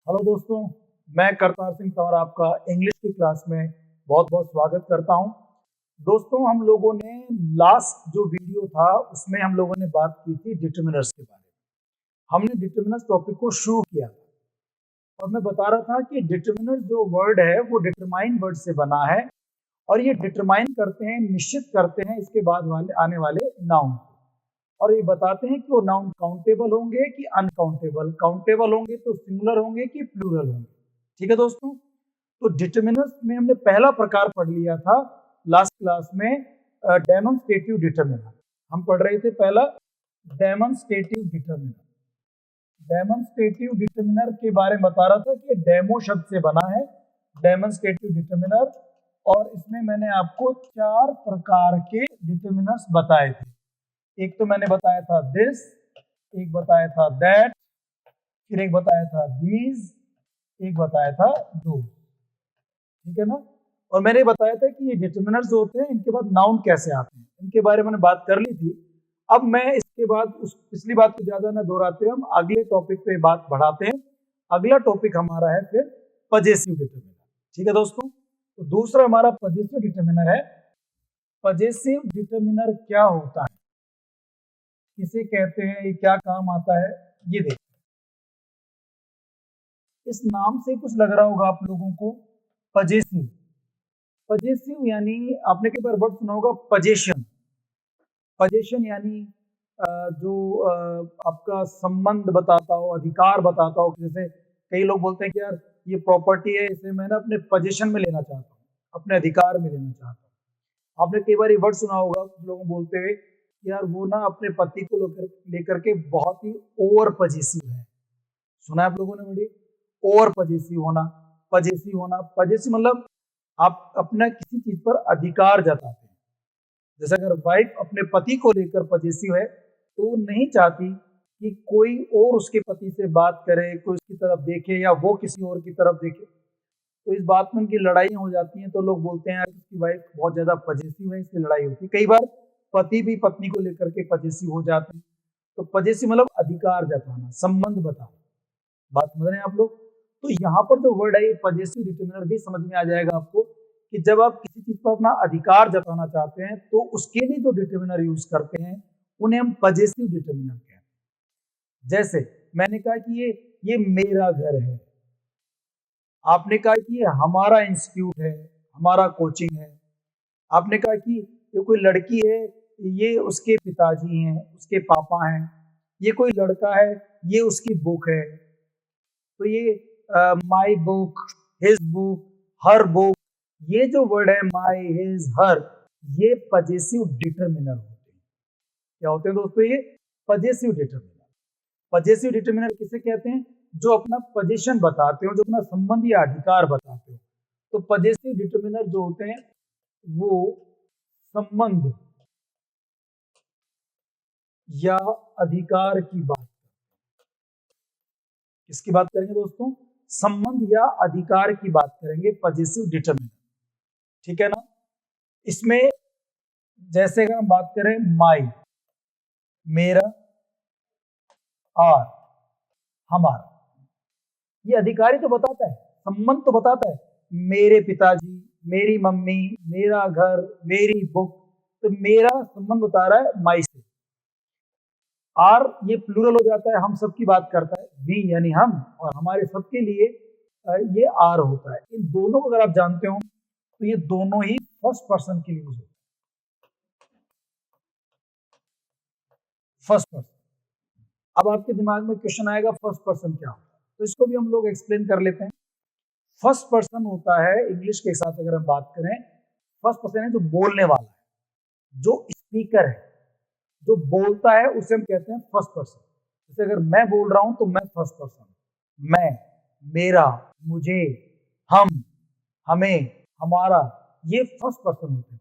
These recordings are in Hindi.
हेलो दोस्तों, मैं करतार सिंह तंवर आपका इंग्लिश की क्लास में बहुत बहुत स्वागत करता हूं। दोस्तों, हम लोगों ने लास्ट जो वीडियो था उसमें हम लोगों ने बात की थी डिटरमिनर्स के बारे में। हमने डिटरमिनर्स टॉपिक को शुरू किया और मैं बता रहा था कि डिटरमिनर जो वर्ड है वो डिटरमाइन वर्ड से बना है और ये डिटरमाइन करते हैं, निश्चित करते हैं इसके बाद आने वाले नाउन और ये बताते हैं कि वो नाउन काउंटेबल होंगे कि अनकाउंटेबल, काउंटेबल होंगे तो सिंगुलर होंगे कि प्लूरल होंगे। ठीक है दोस्तों, तो डिटरमिनर्स में हमने पहला प्रकार पढ़ लिया था लास्ट क्लास में, डेमोन्स्ट्रेटिव डिटरमिनर। हम पढ़ रहे थे पहला डेमोन्स्ट्रेटिव डिटरमिनर। डेमोन्स्ट्रेटिव डिटरमिनर के बारे में बता रहा था कि डेमो शब्द से बना है डेमोन्स्ट्रेटिव डिटरमिनर, और इसमें मैंने आपको 4 प्रकार के डिटरमिनर्स बताए थे। एक तो मैंने बताया था दिस, एक बताया था दैट, फिर एक बताया था दीज, एक बताया था दो। ठीक है ना। और मैंने बताया था कि ये डिटरमिनर्स जो होते हैं इनके बाद नाउन कैसे आते हैं, इनके बारे में मैंने बात कर ली थी। अब मैं इसके बाद उस पिछली बात को ज्यादा ना दोहराते हुए हम अगले टॉपिक पे बात बढ़ाते हैं। अगला टॉपिक हमारा है फिर पजेसिव डिटरमिनर। ठीक है दोस्तों, तो दूसरा हमारा पजेसिव डिटरमिनर है। पजेसिव डिटरमिनर क्या होता है, किसे कहते हैं, ये क्या काम आता है, ये देखते हैं। इस नाम से कुछ लग रहा होगा आप लोगों को, पजेसिव। पजेसिव यानी आपने कई बार वर्ड सुना होगा पजेशन। पजेशन यानी जो आपका संबंध बताता हो, अधिकार बताता हो। जैसे कई लोग बोलते हैं कि यार ये प्रॉपर्टी है, इसे मैं ना अपने पजेशन में लेना चाहता हूँ, अपने अधिकार में लेना चाहता हूँ। आपने कई बार ये वर्ड सुना होगा लोग बोलते हुए यार वो ना अपने पति को लेकर के बहुत ही ओवर पजेसिव है। सुना है आप लोगों ने बड़ी ओवर पजेसिव होना। पजेसिव होना, पजेसिव मतलब आप अपना किसी चीज पर अधिकार जताते हैं। जैसे अगर वाइफ अपने पति को लेकर पजेसिव है तो वो नहीं चाहती कि कोई और उसके पति से बात करे, कोई उसकी तरफ देखे या वो किसी और की तरफ देखे। तो इस बात में उनकी लड़ाइयां हो जाती हैं। तो लोग बोलते हैं यार उसकी वाइफ बहुत ज्यादा पजेसिव है, इसकी लड़ाई होती है। कई बार पति भी पत्नी को लेकर के पजेसिव हो जाते हैं। तो पजेसिव मतलब अधिकार जताना, संबंध बताना। बात समझ रहे हैं आप लोग। तो यहाँ पर जो वर्ड है ये पजेसिव डिटरमिनर भी समझ में आ जाएगा आपको कि जब आप किसी चीज पर अपना अधिकार जताना चाहते हैं तो उसके लिए जो डिटरमिनर यूज करते हैं उन्हें हम पजेसिव डिटरमिनर कहते हैं। जैसे मैंने कहा कि ये मेरा घर है, आपने कहा कि ये हमारा इंस्टीट्यूट है, हमारा कोचिंग है। आपने कहा कि ये कोई लड़की है, ये उसके पिताजी हैं, उसके पापा हैं। ये कोई लड़का है, ये उसकी बुक है। तो ये my book, his book, her book, ये जो वर्ड है माई, हिज, हर, ये पजेसिव डिटरमिनर होते हैं। क्या होते हैं दोस्तों? ये पजेसिव डिटरमिनर। पजेसिव डिटरमिनर किसे कहते हैं? जो अपना पोजीशन बताते हो, जो अपना संबंध या अधिकार बताते हो। तो पजेसिव डिटरमिनर जो होते हैं वो संबंध या अधिकार की बात। किसकी बात करेंगे दोस्तों? संबंध या अधिकार की बात करेंगे पजेसिव डिटरमिनर। ठीक है ना। इसमें जैसे अगर हम बात करें माई, मेरा, आर, हमारा, ये अधिकारी तो बताता है, संबंध तो बताता है। मेरे पिताजी, मेरी मम्मी, मेरा घर, मेरी बुक। तो मेरा संबंध बता रहा है माई से। आर ये प्लूरल हो जाता है, हम सबकी बात करता है। वी यानी हम, और हमारे सबके लिए ये आर होता है। इन दोनों को अगर आप जानते हो तो ये दोनों ही फर्स्ट पर्सन के लिए यूज होता है। First person. अब आपके दिमाग में क्वेश्चन आएगा फर्स्ट पर्सन क्या होता है, तो इसको भी हम लोग एक्सप्लेन कर लेते हैं। फर्स्ट पर्सन होता है, इंग्लिश के साथ अगर हम बात करें, फर्स्ट पर्सन है जो बोलने वाला है, जो स्पीकर है, जो बोलता है, उसे हम कहते हैं फर्स्ट पर्सन। जैसे अगर मैं बोल रहा हूं तो मैं फर्स्ट पर्सन, मैं, मेरा, मुझे, हम, हमें, हमारा, ये फर्स्ट पर्सन होते हैं।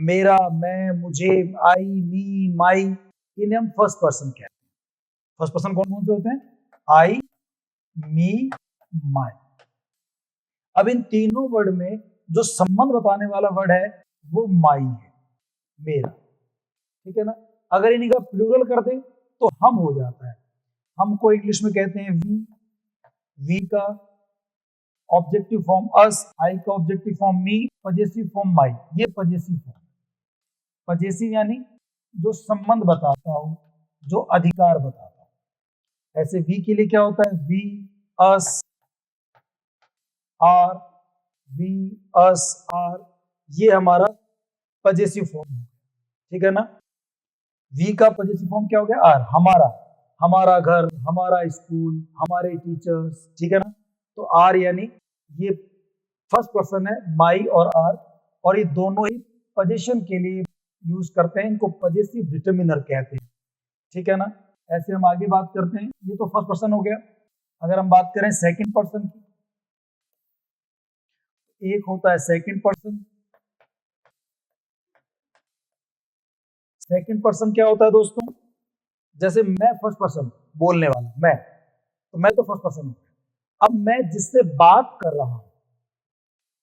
मेरा, मैं, मुझे, आई, मी, माई, इन्हें हम फर्स्ट पर्सन कहते हैं। फर्स्ट पर्सन कौन कौन से होते हैं? आई, मी, माई। अब इन तीनों वर्ड में जो संबंध बताने वाला वर्ड है वो माई है, मेरा। ठीक है ना। अगर इन्हीं का प्लूरल कर दें तो हम हो जाता है। हम को इंग्लिश में कहते हैं वी, वी का ऑब्जेक्टिव फॉर्म अस, आई का ऑब्जेक्टिव फॉर्म मी, पजेसिव फॉर्म माई। ये पजेसिव फॉर्म। पजेसिव यानी जो संबंध बताता हो, जो अधिकार बताता हो। ऐसे वी के लिए क्या होता है? We, us, our, we, us, our, ये हमारा पजेसिव फॉर्म है, ठीक है ना। वी का पजेसिव फॉर्म क्या हो गया? आर, हमारा, हमारा घर, हमारा स्कूल, हमारे टीचर्स, ठीक है ना। तो आर यानी ये फर्स्ट पर्सन है, माई और आर, और ये दोनों ही पोजीशन के लिए यूज करते हैं, इनको पजेसिव डिटरमिनर कहते हैं, ठीक है ना। ऐसे हम आगे बात करते हैं। ये तो फर्स्ट पर्सन हो गया। अगर हम बात करें सेकंड पर्सन की, एक होता है सेकंड पर्सन। सेकंड पर्सन क्या होता है दोस्तों? जैसे मैं फर्स्ट पर्सन, बोलने वाला मैं, तो मैं तो फर्स्ट पर्सन हूं। अब मैं जिससे बात कर रहा हूं,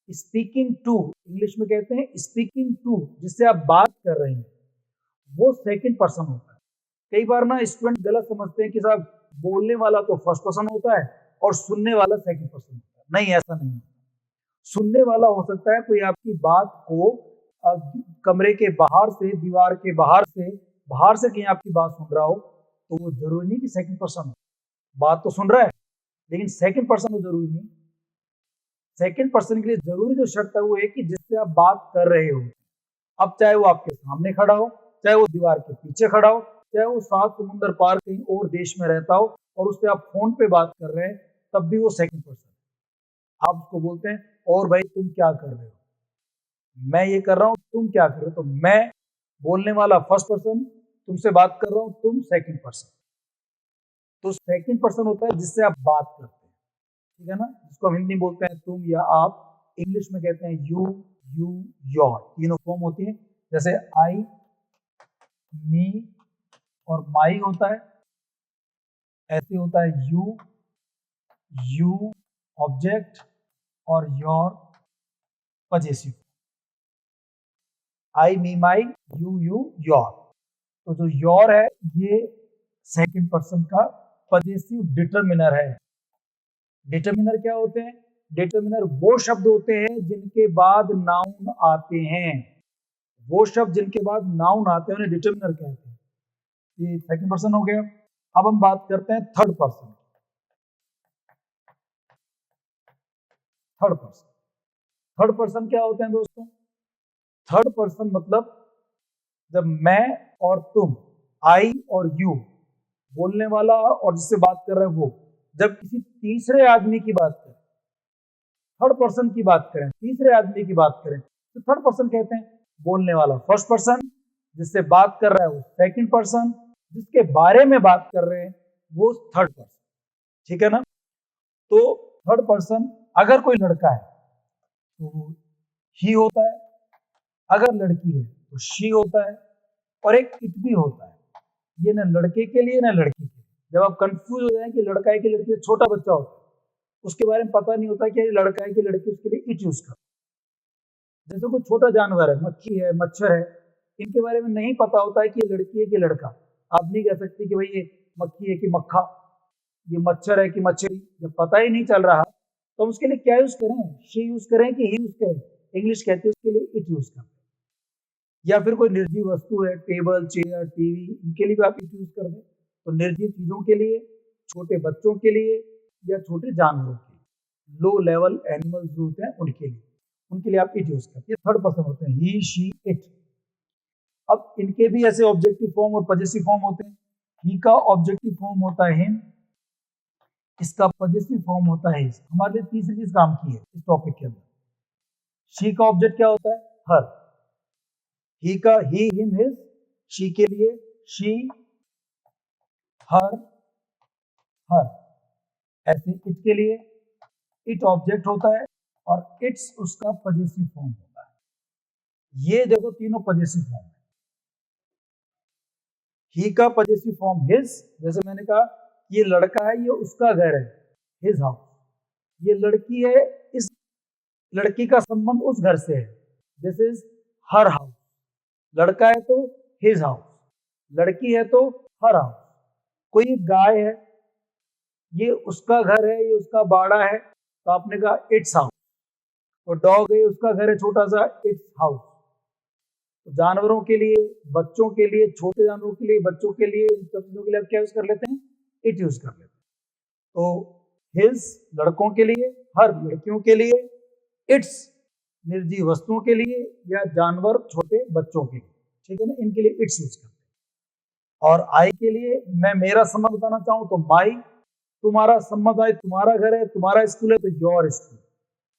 स्पीकिंग टू, इंग्लिश में कहते हैं स्पीकिंग टू, जिससे आप बात कर रहे हैं, वो सेकंड पर्सन होता है। कई बार ना स्टूडेंट गलत समझते हैं कि साहब बोलने वाला तो फर्स्ट पर्सन होता है और सुनने वाला सेकंड पर्सन होता है। नहीं, ऐसा नहीं है। सुनने वाला हो सकता है कोई आपकी बात को कमरे के बाहर से, दीवार के बाहर से कहीं आपकी बात सुन रहा हो, तो वो जरूरी नहीं कि सेकंड पर्सन हो। बात तो सुन रहा है, लेकिन सेकंड पर्सन हो जरूरी नहीं। सेकंड पर्सन के लिए जरूरी जो शर्त है वो है कि जिससे आप बात कर रहे हो, अब चाहे वो आपके सामने खड़ा हो, चाहे वो दीवार के पीछे खड़ा हो, चाहे वो 7 समुंदर पार कहीं और देश में रहता हो और उससे आप फोन पे बात कर रहे हैं, तब भी वो सेकंड पर्सन। आप उसको बोलते हैं और भाई तुम क्या कर रहे हो, मैं ये कर रहा हूं, तुम क्या कर रहे हो। तो मैं बोलने वाला फर्स्ट पर्सन, तुमसे बात कर रहा हूं, तुम सेकंड पर्सन। तो सेकंड पर्सन होता है जिससे आप बात करते हैं, ठीक है ना, जिसको हम हिंदी में बोलते हैं तुम या आप, इंग्लिश में कहते हैं यू, यू, योर, तीनों फॉर्म होती है। जैसे आई, मी और माई होता है, ऐसे होता है यू, यू ऑब्जेक्ट और your possessive. I, me, my, you, you, your. तो जो योर है ये सेकंड पर्सन का पजेसिव डिटरमिनर है। डिटरमिनर क्या होते हैं? डिटरमिनर वो शब्द होते हैं जिनके बाद नाउन आते हैं। वो शब्द जिनके बाद नाउन आते हैं उन्हें डिटरमिनर कहते हैं। ये सेकंड पर्सन हो गया। अब हम बात करते हैं third person. Third person, third person क्या होते हैं दोस्तों? थर्ड पर्सन मतलब जब मैं और तुम, आई और यू, बोलने वाला और जिससे बात कर रहे हैं वो, जब किसी तीसरे आदमी की बात करें, थर्ड पर्सन की बात करें, तीसरे आदमी की बात करें, तो थर्ड पर्सन कहते हैं। बोलने वाला फर्स्ट पर्सन, जिससे बात कर रहा है वो सेकंड पर्सन, जिसके बारे में बात कर रहे हैं वो थर्ड पर्सन, ठीक है ना। तो थर्ड पर्सन अगर कोई लड़का है तो वो ही होता है, अगर लड़की है तो शी होता है, और एक इट भी होता है। ये ना लड़के के लिए ना लड़की के लिए। जब आप कंफ्यूज हो जाए कि लड़का है कि लड़की है, छोटा बच्चा होता है उसके बारे में पता नहीं होता कि ये लड़का है कि लड़की, उसके लिए इट यूज करता है। जैसे कोई छोटा जानवर है, मक्खी है, मच्छर है, इनके बारे में नहीं पता होता है कि ये लड़की है कि लड़का। आप नहीं कह सकते कि भाई ये मक्खी है कि मक्खा, ये मच्छर है कि मच्छरी। जब पता ही नहीं चल रहा तो हम उसके लिए क्या यूज करें? शी यूज करें कि ही यूज करें? इंग्लिश कहते हैं उसके लिए इट यूज करते हैं। या फिर कोई निर्जीव वस्तु है, टेबल, चेयर, टीवी, इनके लिए भी आप इट यूज कर दें। तो निर्जीव चीजों के लिए, छोटे बच्चों के लिए या छोटे जानवरों के लिए, लो लेवल एनिमल्स जो होते हैं उनके लिए आप इट यूज करते हैं। थर्ड पर्सन होते हैं ही, शी, इट। अब इनके भी ऐसे ऑब्जेक्टिव फॉर्म और पजेसिव फॉर्म होते हैं। ही का ऑब्जेक्टिव फॉर्म होता है हिम, इसका पजेसिव फॉर्म होता है हिज। हमारे लिए तीसरी चीज काम की है इस टॉपिक के अंदर। शी का ऑब्जेक्ट क्या होता है? हर। ही का ही, हिम, हिज। शी के लिए शी, हर, हर। ऐसे इट के लिए इट ऑब्जेक्ट होता है और इट्स उसका पजेसिव फॉर्म होता है। ये देखो तीनों पजेसिव फॉर्म है। ही का पजेसिव फॉर्म हिज, जैसे मैंने कहा ये लड़का है, ये उसका घर है, हिज हाउस। ये लड़की है, इस लड़की का संबंध उस घर से है, दिस इज हर हाउस। लड़का है तो हिज हाउस, लड़की है तो हर हाउस। कोई गाय है, ये उसका घर है, ये उसका बाड़ा है, तो आपने कहा इट्स हाउस। और डॉग है, उसका घर है छोटा सा, इट्स हाउस। तो जानवरों के लिए, बच्चों के लिए, छोटे जानवरों के लिए, बच्चों के लिए, इन सब चीजों के लिए आप क्या यूज कर लेते हैं? इट यूज कर लेते हैं। तो हिज लड़कों के लिए, हर लड़कियों के लिए, इट्स निर्जीव वस्तुओं के लिए, या जानवर छोटे बच्चों के लिए, ठीक है ना, इनके लिए इट्स यूज करते हैं। और आई के लिए मैं मेरा संबंध बताना चाहूं तो माई, तुम्हारा संबंध है, तुम्हारा घर है, तुम्हारा स्कूल है, तो योर स्कूल।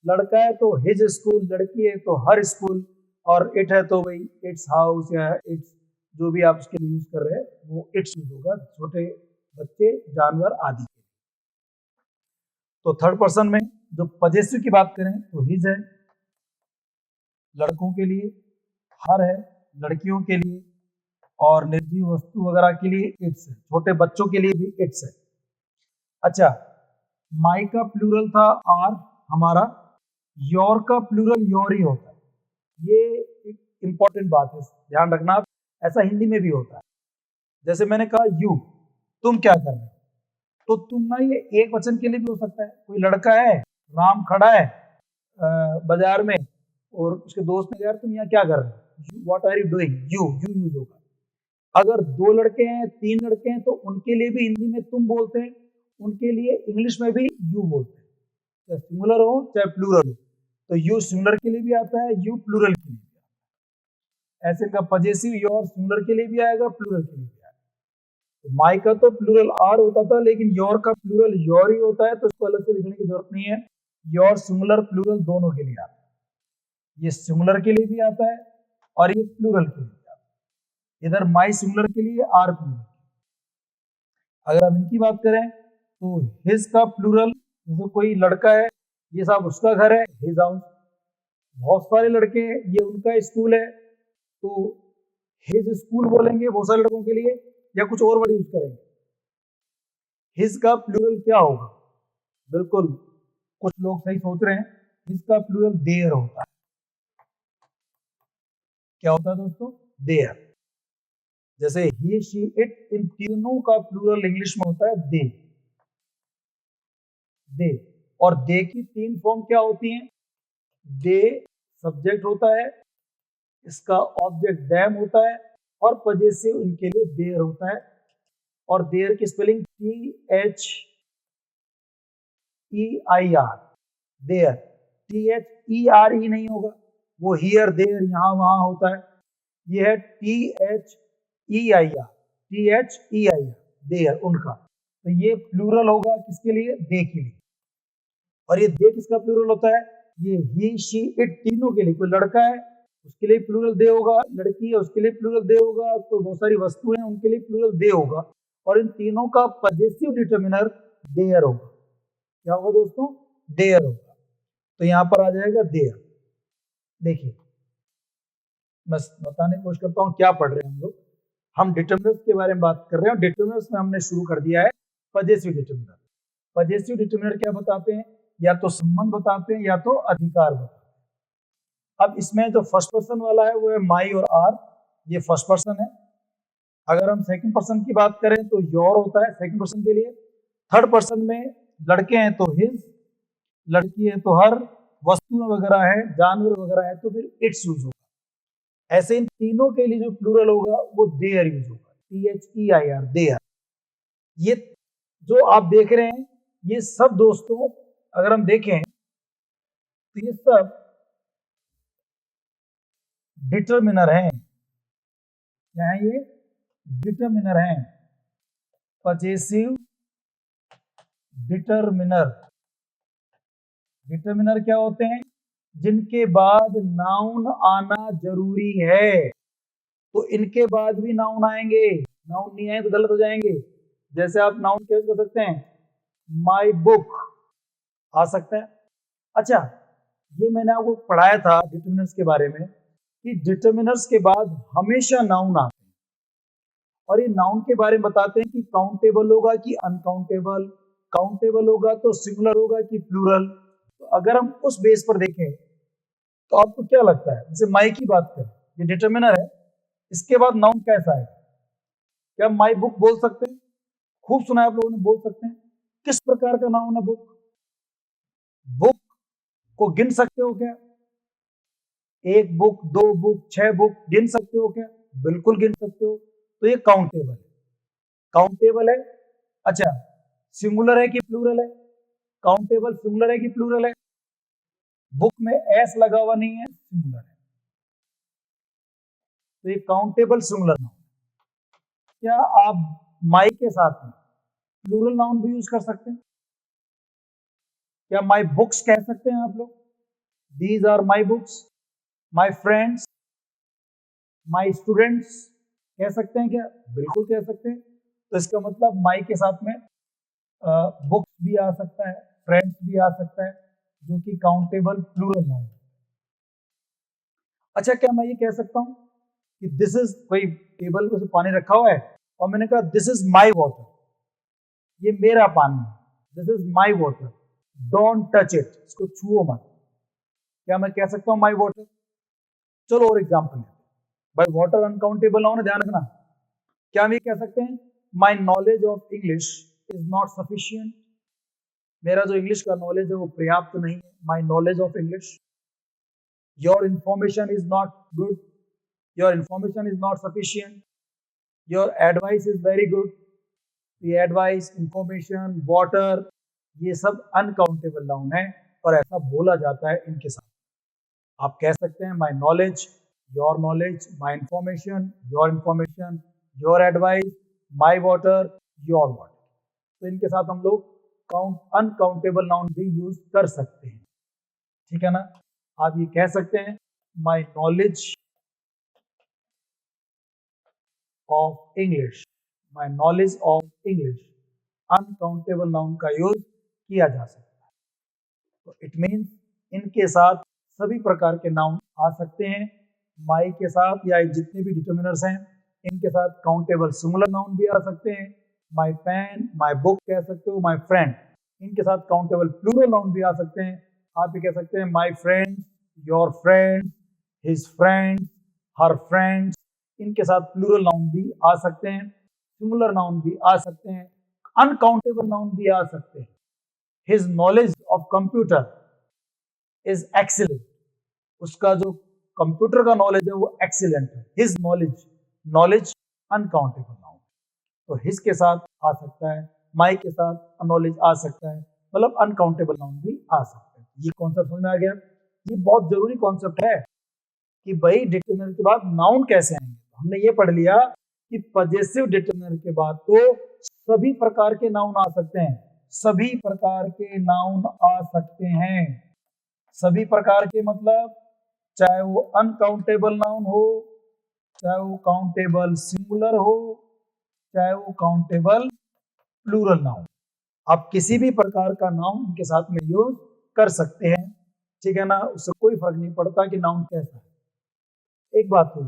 लड़का है तो हिज स्कूल, लड़की है तो हर स्कूल, और इट है तो भाई इट्स हाउस या इट्स, जो भी आप इसके लिए यूज कर रहे हैं वो इट्स यूज होगा, छोटे बच्चे, जानवर आदि के। तो थर्ड पर्सन में जो पजेसिव की बात करें तो हिज है लड़कों के लिए, हर है लड़कियों के लिए, और निर्जीव वस्तु वगैरह के लिए इट्स है, छोटे बच्चों के लिए भी इट्स है। अच्छा, माई का प्लूरल था आर हमारा, योर का प्लूरल योर ही होता है। ये एक इंपॉर्टेंट बात है, ध्यान रखना आप, ऐसा हिंदी में भी होता है। जैसे मैंने कहा यू, तुम क्या कर रहे हो, तो तुम ना ये एक वचन के लिए भी हो सकता है। कोई लड़का है, राम खड़ा है बाजार में, और उसके दोस्त ने, यार तुम यहाँ क्या कर रहे हो, what are you doing, you use होगा। अगर दो लड़के हैं, तीन लड़के हैं, तो उनके लिए भी हिंदी में तुम बोलते हैं, उनके लिए इंग्लिश में भी यू बोलते हैं, चाहे सिंगुलर हो चाहे प्लूरल हो। तो यू सिंगुलर के लिए भी आता है, यू प्लूरल के लिए भी आता है। ऐसे इनका पजेसिव योर सिंगुलर के लिए भी आएगा, प्लूरल के लिए भी आएगा। तो माई का तो प्लूरल आर होता था, लेकिन योर का प्लूरल योर ही होता है, तो इसको अलग से लिखने की जरूरत नहीं है। योर सिंगुलर प्लूरल दोनों के लिए आता है, ये सिंगुलर के लिए भी आता है और ये प्लूरल के लिए आता है। इधर माई सिंगुलर के लिए, आर प्लूरल। अगर हम इनकी बात करें तो हिज का प्लूरल, जैसे कोई लड़का है, ये साहब उसका घर है, हिज हाउस। बहुत सारे लड़के हैं, ये उनका स्कूल है, तो हिज स्कूल बोलेंगे बहुत सारे लड़कों के लिए, या कुछ और वर्ड यूज करेंगे। हिज का प्लूरल क्या होगा? बिल्कुल, कुछ लोग सही सोच रहे हैं, हिज का प्लूरल देयर होता है। क्या होता है दोस्तों? देयर। जैसे ही, शी, इट, इन तीनों का प्लूरल इंग्लिश में होता है दे। दे, और दे की तीन फॉर्म क्या होती हैं? दे सब्जेक्ट होता है, इसका ऑब्जेक्ट देम होता है, और पजेसिव इनके लिए देयर होता है। और देयर की स्पेलिंग THEIR, देयर। THERE नहीं होगा, वो हियर देयर यहां वहां होता है। ये है THEIR, देयर उनका। तो ये प्लूरल होगा किसके लिए? दे के लिए। और ये दे किसका प्लूरल होता है? ये ही, शी, इट तीनों के लिए। कोई लड़का है उसके लिए प्लूरल दे होगा, लड़की है उसके लिए प्लूरल दे होगा, तो बहुत सारी वस्तुएं हैं उनके लिए प्लूरल दे होगा, और इन तीनों का पजेसिव डिटर्मिनर देयर होगा। क्या होगा दोस्तों? देयर होगा। तो यहां पर आ जाएगा देयर। देखिए, मैं बताने की कोशिश करता हूं क्या पढ़ रहे हैं हम लोग। हम डिटर्मिनर्स के बारे में बात कर रहे हैं, और डिटर्मिनर्स में हमने शुरू कर दिया है पजेसिव डिटर्मिनर। पजेसिव डिटर्मिनर क्या बताते हैं? या तो संबंध बताते हैं, या तो अधिकार बताते हैं। अब इसमें जो फर्स्ट पर्सन वाला है वो है माई और आर, ये फर्स्ट पर्सन है। अगर हम सेकंड पर्सन की बात करें तो योर होता है सेकंड पर्सन के लिए। थर्ड पर्सन में लड़के हैं तो हिज, लड़की है तो हर, वस्तुएं वगैरह है, जानवर वगैरह है तो फिर इट्स यूज होगा। ऐसे इन तीनों के लिए जो प्लूरल होगा वो देयर यूज होगा, THEIR, देयर। ये जो आप देख रहे हैं ये सब दोस्तों, अगर हम देखें तो ये सब डिटर्मिनर हैं। क्या है ये? डिटर्मिनर हैं, पजेसिव डिटर्मिनर। डिटर्मिनर क्या होते हैं? जिनके बाद नाउन आना जरूरी है। तो इनके बाद भी नाउन आएंगे, नाउन नहीं आए तो गलत हो जाएंगे। जैसे आप नाउन क्या कर सकते हैं? माई बुक आ सकता है। अच्छा, ये मैंने आपको पढ़ाया था डिटर्मिनर्स के बारे में, कि डिटर्मिनर्स के बाद हमेशा नाउन आते हैं, और ये नाउन के बारे में बताते हैं कि काउंटेबल होगा कि अनकाउंटेबल, काउंटेबल होगा तो सिंगुलर होगा कि प्लूरल। तो अगर हम उस बेस पर देखें तो आपको क्या लगता है? जैसे माई की बात करें, ये डिटर्मिनर है, इसके बाद नाउन कैसा है? क्या माई बुक बोल सकते हैं? खूब सुना है आप लोगों ने, बोल सकते हैं। किस प्रकार का नाउन है बुक? बुक को गिन सकते हो क्या? एक बुक, दो बुक, 6 बुक गिन सकते हो क्या? बिल्कुल गिन सकते हो। तो ये काउंटेबल है। काउंटेबल है। अच्छा, सिंगुलर है कि प्लूरल है? काउंटेबल सिंगुलर है कि प्लूरल है? बुक में एस लगा हुआ नहीं है, सिंगुलर है। तो ये काउंटेबल सिंगुलर नाउन। क्या आप माई के साथ में प्लूरल नाउन भी यूज कर सकते हैं? क्या माई बुक्स कह सकते हैं आप लोग? These are my books, my friends, my students कह सकते हैं क्या? बिल्कुल कह सकते हैं। तो इसका मतलब माई के साथ में बुक्स भी आ सकता है, फ्रेंड्स भी आ सकता है, जो कि काउंटेबल प्लूरल नाउन है। अच्छा, क्या मैं ये कह सकता हूं कि दिस इज, कोई टेबल पे पानी रखा हुआ है और मैंने कहा दिस इज माई वाटर, ये मेरा पानी है, this is my water, don't touch it, इसको छुओ मत। क्या मैं कह सकता हूं माई वाटर? चलो और एग्जाम्पल, भाई वाटर अनकाउंटेबल नाउन है, ध्यान रखना। क्या हम ये कह सकते हैं my knowledge of English is not sufficient, मेरा जो इंग्लिश का नॉलेज है वो पर्याप्त नहीं है, my knowledge of English. Your information is not good, your information is not sufficient, your advice is very good. ये एडवाइस, इंफॉर्मेशन, वाटर, ये सब अनकाउंटेबल नाउन है और ऐसा बोला जाता है इनके साथ। आप कह सकते हैं my knowledge, my information, your advice, my water, your water. तो इनके साथ हम लोग अनकाउंटेबल नाउन भी यूज कर सकते हैं, ठीक है ना। आप ये कह सकते हैं my knowledge of English, my knowledge of English, uncountable noun का यूज किया जा सकता है। तो इट मीन्स इनके साथ सभी प्रकार के नाउन आ सकते हैं। माई के साथ या जितने भी डिटर्मिनर्स हैं इनके साथ काउंटेबल सिंगुलर नाउन भी आ सकते हैं। माई पेन, माई बुक कह सकते हो, माई फ्रेंड, इनके साथ काउंटेबल प्लूरल नाउन भी आ सकते हैं। आप भी कह सकते हैं my friends, your friends, his friends, her friends, इनके साथ प्लूरल नाउन भी आ सकते हैं, सिंगुलर नाउन भी आ सकते हैं, अनकाउंटेबल नाउन भी आ सकते हैं। His knowledge of computer is excellent, उसका जो कंप्यूटर का नॉलेज है वो एक्सीलेंट है। His knowledge, knowledge uncountable noun, तो हिज के साथ आ सकता है, माई के साथ नॉलेज आ सकता है, मतलब अनकाउंटेबल नाउन भी आ सकता है। ये कॉन्सेप्ट समझ में आ गया? ये बहुत जरूरी कॉन्सेप्ट है कि भाई डिटरमिनर के बाद नाउन कैसे आएंगे। हमने ये पढ़ लिया कि पजेसिव डिटरमिनर के बाद तो सभी प्रकार के नाउन आ सकते हैं, सभी प्रकार के नाउन आ सकते हैं। सभी प्रकार के मतलब चाहे वो अनकाउंटेबल नाउन हो, चाहे वो काउंटेबल सिंगुलर हो, चाहे वो काउंटेबल प्लूरल नाउन, आप किसी भी प्रकार का नाउन इनके साथ में यूज कर सकते हैं, ठीक है ना। उससे कोई फर्क नहीं पड़ता कि नाउन कैसा है। एक बात तो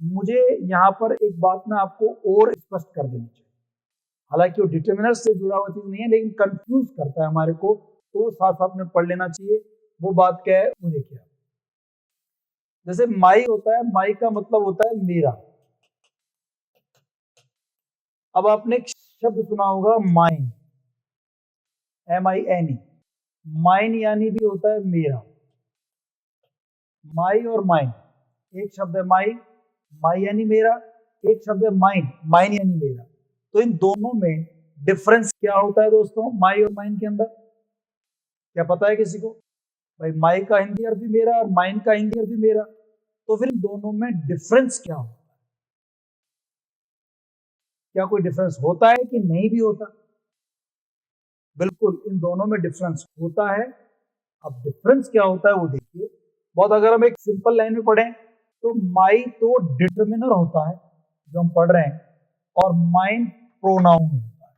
मुझे यहाँ पर एक बात ना आपको और स्पष्ट कर देनी चाहिए, हालांकि वो डिटर्मिनर से जुड़ा हुआ चीज नहीं है लेकिन कंफ्यूज करता है हमारे को, तो साथ साथ में पढ़ लेना चाहिए। वो बात क्या है वो देखिए। जैसे माई होता है, माई का मतलब होता है मेरा। अब आपने एक शब्द सुना होगा माइन, MINE, माइन यानी भी होता है मेरा। माई और माइन एक शब्द है, माई, माई यानी मेरा, एक शब्द है माइन, माइन यानी मेरा। तो इन दोनों में डिफरेंस क्या होता है दोस्तों, माई और माइन के अंदर? क्या पता है किसी को? भाई माई का हिंदी अर्थ भी मेरा और माइन का हिंदी अर्थ भी मेरा, तो फिर इन दोनों में डिफरेंस क्या होता है? क्या कोई डिफरेंस होता है कि नहीं भी होता? बिल्कुल, इन दोनों में डिफरेंस होता है। अब डिफरेंस क्या होता है वो देखिए। बहुत अगर हम एक सिंपल लाइन में पढ़ें तो माई तो डिटर्मिनर होता है जो हम पढ़ रहे हैं, और माइन प्रोनाउन होता है।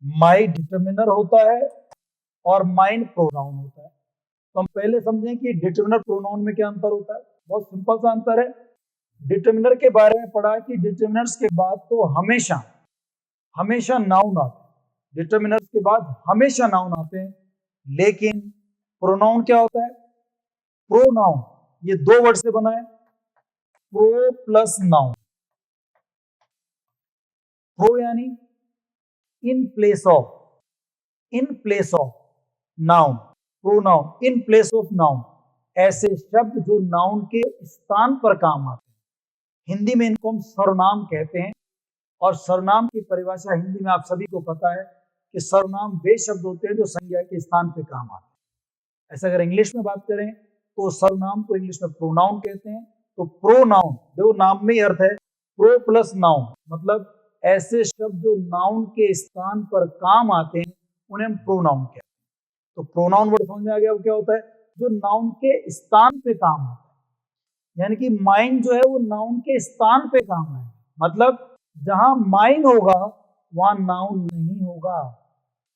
माई डिटर्मिनर होता है और माइन प्रोनाउन होता है। तो हम पहले समझें कि डिटर्मिनर प्रोनाउन में क्या अंतर होता है। बहुत सिंपल सा अंतर है। डिटर्मिनर के बारे में पढ़ा कि डिटर्मिनर्स के बाद तो हमेशा हमेशा नाउन आते हैं, डिटर्मिनर्स के बाद हमेशा नाउन आते हैं। लेकिन प्रोनाउन क्या होता है? प्रोनाउन ये दो वर्ड से बना है, प्रो प्लस नाउन। प्रो यानी in place of noun, pronoun in place of noun, ऐसे शब्द जो नाउन के स्थान पर काम आते हैं। हिंदी में इनको हम सर्वनाम कहते हैं, और सर्वनाम की परिभाषा हिंदी में आप सभी को पता है कि सर्वनाम वे शब्द होते हैं जो संज्ञा के स्थान पर काम आते हैं। ऐसा अगर इंग्लिश में बात करें तो सर्वनाम को इंग्लिश में प्रोनाउन कहते हैं। तो प्रोनाउन देखो नाम में ही अर्थ है प्रो प्लस नाउन, मतलब ऐसे शब्द जो नाउन के स्थान पर काम आते हैं उन्हें हम प्रोनाउन कहते हैं। तो प्रोनाउन वर्ड समझ में आ गया क्या होता है, जो नाउन के स्थान पे काम आता है, यानी कि माइन जो है वो नाउन के स्थान पे काम आएगा, मतलब जहां माइन होगा वहां नाउन नहीं होगा,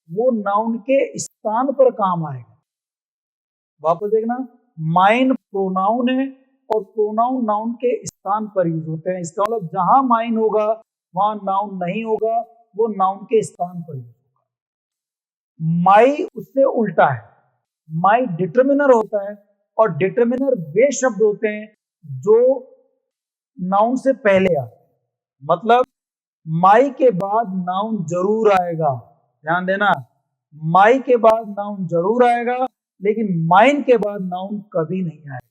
वो नाउन के स्थान पर काम आएगा। वापस देखना, माइन प्रोनाउन है और प्रोनाउन नाउन के स्थान पर यूज होते हैं। इसका मतलब जहां माइन होगा वहां नाउन नहीं होगा, वो नाउन के स्थान पर यूज होगा। माई उससे उल्टा है, माई डिटर्मिनर होता है, और डिटर्मिनर वे शब्द होते हैं जो नाउन से पहले आते हैं, मतलब माई के बाद नाउन जरूर आएगा। ध्यान देना, माई के बाद नाउन जरूर आएगा, लेकिन माइन के बाद नाउन कभी नहीं आएगा।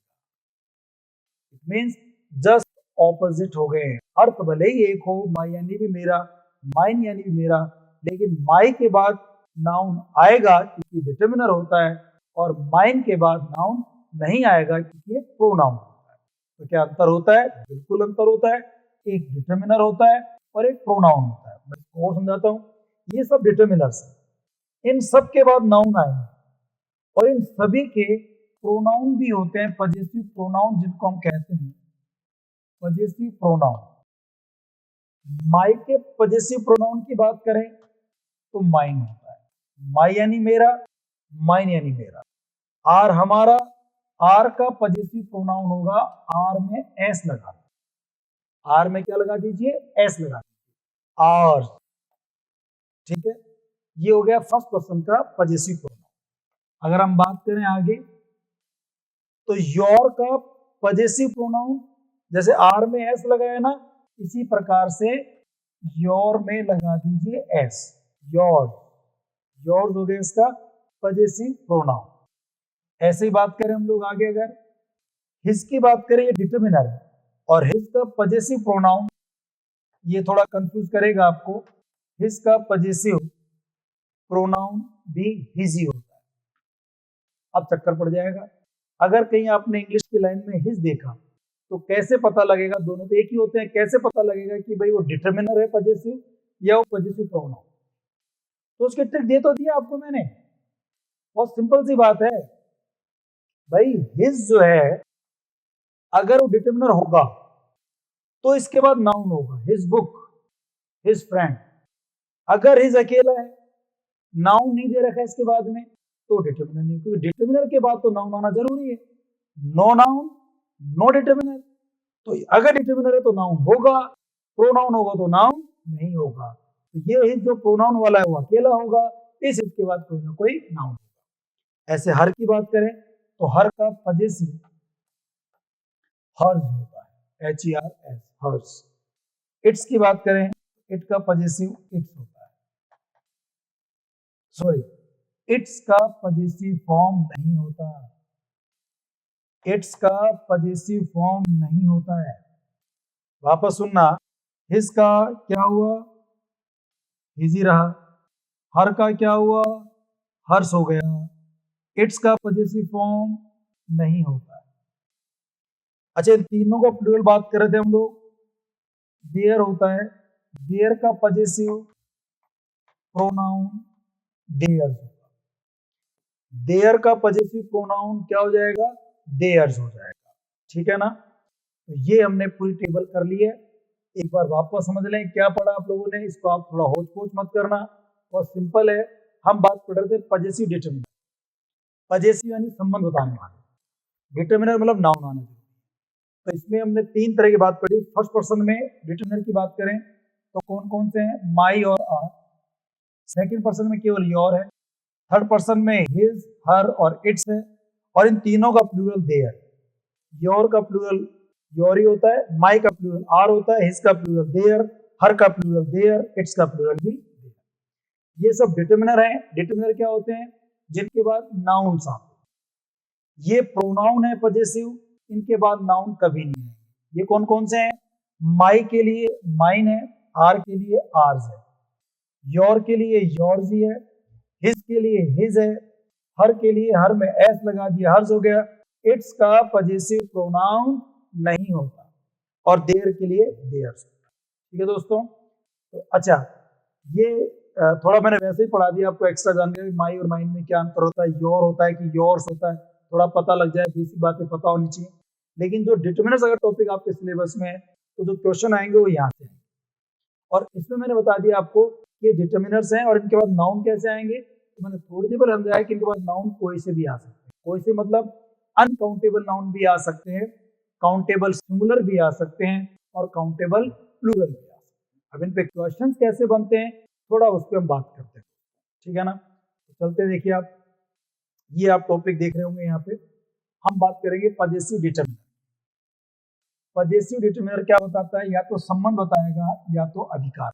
इट मीन्स जस्ट ऑपोजिट हो गए। अर्थ भले ही एक हो, माई यानी भी मेरा, माइन यानी भी मेरा, लेकिन माई के बाद नाउन आएगा क्योंकि डिटर्मिनर होता है, और माइन के बाद नाउन नहीं आएगा क्योंकि ये प्रोनाउन होता है। तो क्या अंतर होता है? बिल्कुल अंतर होता है। एक डिटर्मिनर होता है और एक प्रोनाउन होता है। मैं इसको और समझाता हूँ। ये सब डिटर्मिनर्स हैं, इन सब के बाद नाउन आएंगे, और इन सभी के प्रोनाउन भी होते हैं, पजेसिव प्रोनाउन जिनको हम कहते हैं पजेसिव प्रोनाउन। माई के पजेसिव प्रोनाउन की बात करें तो माइन होता है, माई यानी मेरा, माइन यानी मेरा। आर हमारा, आर का पजेसिव प्रोनाउन होगा, आर में एस लगा, आर में क्या लगा दीजिए? एस लगा दीजिए, आर। ठीक है, ये हो गया फर्स्ट पर्सन का पजेसिव प्रोनाउन। अगर हम बात करें आगे तो योर का पजेसिव प्रोनाउन, जैसे आर में एस लगाया ना, इसी प्रकार से योर में लगा दीजिए एस, योर। योर हो गया इसका पजेसिव प्रोनाउन। ऐसे ही बात करें हम लोग आगे, अगर हिज की बात करें, ये डिटर्मिनर है, और हिज का पजेसिव प्रोनाउन, ये थोड़ा कंफ्यूज करेगा आपको, हिज का पजेसिव प्रोनाउन भी हिज ही होता है। अब चक्कर पड़ जाएगा। अगर कहीं आपने इंग्लिश की लाइन में हिज देखा तो कैसे पता लगेगा? दोनों तो एक ही होते हैं, कैसे पता लगेगा कि भाई वो डिटर्मिनर है पजेसिव या वो पजेसिव प्रोनाउन? तो उसकी ट्रिक दे तो दिया आपको मैंने, बहुत सिंपल सी बात है भाई। हिज जो है अगर वो डिटर्मिनर होगा तो इसके बाद नाउन होगा, हिज बुक, हिज फ्रेंड। अगर हिज अकेला है, नाउन नहीं दे रखा है इसके बाद में, तो डिटर्मिनर नहीं, क्योंकि डिटर्मिनर के बाद तो नाउन आना जरूरी है। No noun no determiner. तो अगर डिटर्मिनर है तो नाउन होगा, प्रोनाउन होगा तो नाउन नहीं होगा। तो ये हिज जो प्रोनाउन वाला है वो अकेला होगा, इस हिज के बाद कोई ना कोई नाउन होगा। ऐसे हर की बात करें तो हर का पजेसिव हर्ज होता है, HERS, हर्ज। इट्स की बात करें, इट का पजेसिव इट्स होता है। सॉरी, इट्स का पजेसिव फॉर्म नहीं होता, इट्स का पजेसिव फॉर्म नहीं होता है। वापस सुनना, हिज का क्या हुआ? हिज ही रहा। हर का क्या हुआ? हर्ष हो गया। इट्स का पजेसिव फॉर्म नहीं होता है। अच्छा, इन तीनों का प्लूरल बात कर रहे थे हम लोग, देयर होता है, देयर का पजेसिव प्रोनाउन देयर्स होगा। देयर का पजेसिव प्रोनाउन क्या हो जाएगा? देयर्स हो जाएगा। ठीक है ना? तो ये हमने पूरी टेबल कर ली है। एक बार वापस समझ लें क्या पढ़ा आप लोगों ने, इसको आप थोड़ा होच पोच मत करना, बहुत सिंपल है। हम बात कर रहे थे पजेसिव डिटर्मिनर। पजेसिव यानी संबंध बताने वाले, डिटर्मिनर मतलब नाउन आना चाहिए। तो इसमें हमने तीन तरह की बात पढ़ी। फर्स्ट पर्सन में डिटर्मिनर की बात करें तो कौन कौन से हैं? माई और आर। सेकंड पर्सन में केवल योर है। थर्ड पर्सन में हिज, हर और इट्स है। और इन तीनों का प्लूरल देयर। योर का प्लूरल योर ही होता है, माई का प्लूरल आर होता है, हिज का प्लूरल देयर, हर का प्लूरल देयर, इट्स का प्लूरल भी देयर। ये सब डिटरमिनर हैं। डिटरमिनर क्या होते हैं? जिनके बाद नाउन्स आते हैं। ये प्रोनाउन है पजेसिव, इनके बाद नाउन कभी नहीं है। ये कौन कौन से हैं? माई के लिए माइन है, आर के लिए आर्स है, योर के लिए योर्स ही है, हिज के लिए हिज है, हर के लिए हर में एस लगा दिया, हर्स हो गया। इट्स का पजेसिव प्रोनाउन नहीं होता, और देयर के लिए देयर्स। ठीक है दोस्तों। तो अच्छा, ये थोड़ा मैंने वैसे ही पढ़ा दिया आपको, एक्स्ट्रा जानकारी माई और माइन में क्या अंतर होता है, योर होता है कि योर्स होता है, थोड़ा पता लग जाए, बेसिक बातें पता होनी चाहिए। लेकिन जो डिटरमिनर्स अगर टॉपिक आपके सिलेबस में है तो जो क्वेश्चन आएंगे वो यहाँ से आएंगे। और इसमें मैंने बता दिया आपको कि डिटरमिनर्स हैं, और इनके बाद नाउन कैसे आएंगे। तो मैंने थोड़ी देर पहले समझाया कि इनके बाद नाउन कोई से भी आ सकते हैं। कोई से मतलब अनकाउंटेबल नाउन भी आ सकते हैं, काउंटेबल सिंगुलर भी आ सकते हैं, और काउंटेबल प्लूरल भी आ सकते हैं। अब इन पे क्वेश्चंस कैसे बनते हैं थोड़ा उस पर हम बात करते हैं। ठीक है ना। तो चलते देखिए आप, ये आप टॉपिक देख रहे होंगे। यहाँ पे हम बात करेंगे पजेसिव डिटरमिनर। पजेसिव डिटरमिनर क्या बताता है? या तो संबंध बताएगा या तो अधिकार।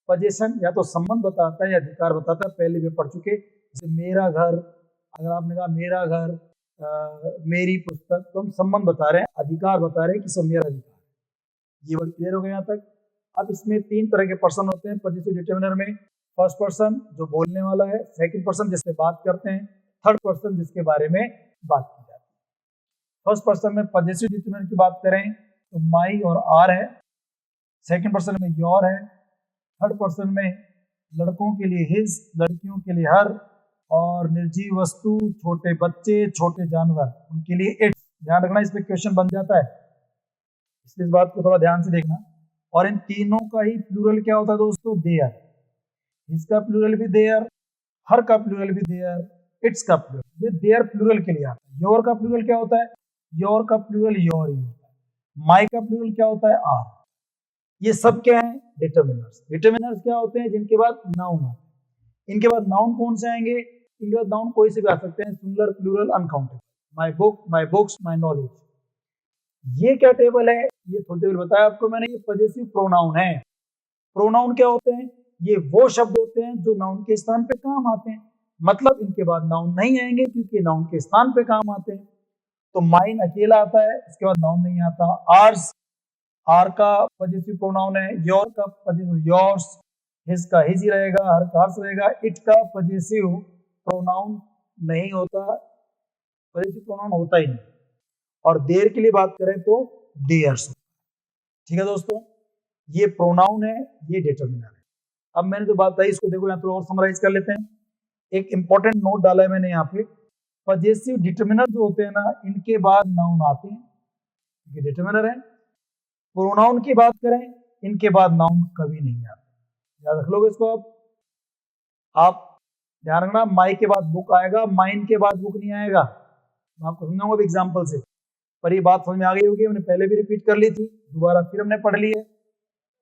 पजेशन या तो संबंध बताता है या अधिकार बताता है। पहले भी पढ़ चुके, जैसे मेरा घर, अगर आपने कहा मेरा घर, मेरी पुस्तक, तो हम संबंध बता रहे हैं, अधिकार बता रहे हैं कि सब मेरा अधिकार है। ये वर्ड क्लियर हो गया यहाँ तक। अब इसमें तीन तरह के पर्सन होते हैं पजेसिव डिटरमिनर में। फर्स्ट पर्सन जो बोलने वाला है, सेकंड पर्सन जिससे बात करते हैं, थर्ड पर्सन जिसके बारे में बात की जाती है। फर्स्ट पर्सन में पजेसिव डिटरमिनर की बात करें तो माई और आर है, सेकंड पर्सन में योर है, थर्ड पर्सन में लड़कों के लिए हिज, लड़कियों के लिए हर, और निर्जीव वस्तु, छोटे बच्चे, छोटे जानवर, उनके लिए इट्स। ध्यान रखना, इस पे क्वेश्चन बन जाता है, इसलिए इस बात को थोड़ा ध्यान से देखना। और इन तीनों का ही प्लूरल क्या होता है दोस्तों? देयर। इसका प्लूरल भी देयर, हर का प्लूरल भी देयर, इट्स का प्लूरल, ये देयर प्लूरल के लिए आता है। योर का प्लूरल क्या होता है? योर का प्लूरल योर ही होता है। माई का प्लूरल क्या होता है? आर। ये सब क्या है? डिटरमिनर्स। डिटरमिनर्स क्या होते हैं? जिनके बाद नाउन आते हैं। इनके बाद नाउन कौन से आएंगे? इनके बाद नाउन कोई से भी आ सकते हैं, singular, plural, uncountable. My book, my books, my knowledge. ये क्या टेबल है? ये थोड़ी देर बताया आपको मैंने, ये पजेसिव प्रोनाउन है। प्रोनाउन क्या होते हैं? ये वो शब्द होते हैं जो नाउन के स्थान पे काम आते हैं। मतलब इनके बाद नाउन नहीं आएंगे क्योंकि नाउन के स्थान पे काम आते हैं। तो माइन अकेला आता है, इसके बाद नाउन नहीं आता। आर्स, आर का पजेसिव प्रोनाउन है। योर का पजेसिव योर्स, हिज का हिज ही रहेगा, हर का हर्स रहेगा। इट का पजेसिव प्रोनाउन नहीं होता, पजेसिव प्रोनाउन होता ही नहीं। और देयर के लिए बात करें तो देयर्स। ठीक है दोस्तों, ये प्रोनाउन है, ये डिटरमिनर है। अब मैंने जो बात बताई इसको देखो, यहाँ थोड़ा और समराइज कर लेते हैं। एक इंपॉर्टेंट नोट डाला है मैंने यहाँ पे, पजेसिव डिटरमिनर जो होते हैं ना, इनके बाद नाउन आते हैं, ये डिटरमिनर है। प्रोनाउन की बात करें, इनके बाद नाउन कभी नहीं आते। याद रख लोगे इसको। आप ध्यान रखना, माई के बाद बुक आएगा, माइन के बाद बुक नहीं आएगा। मैं आपको समझाऊंगा एग्जाम्पल से, पर ये बात समझ में आ गई होगी, हमने पहले भी रिपीट कर ली थी, दोबारा फिर हमने पढ़ ली है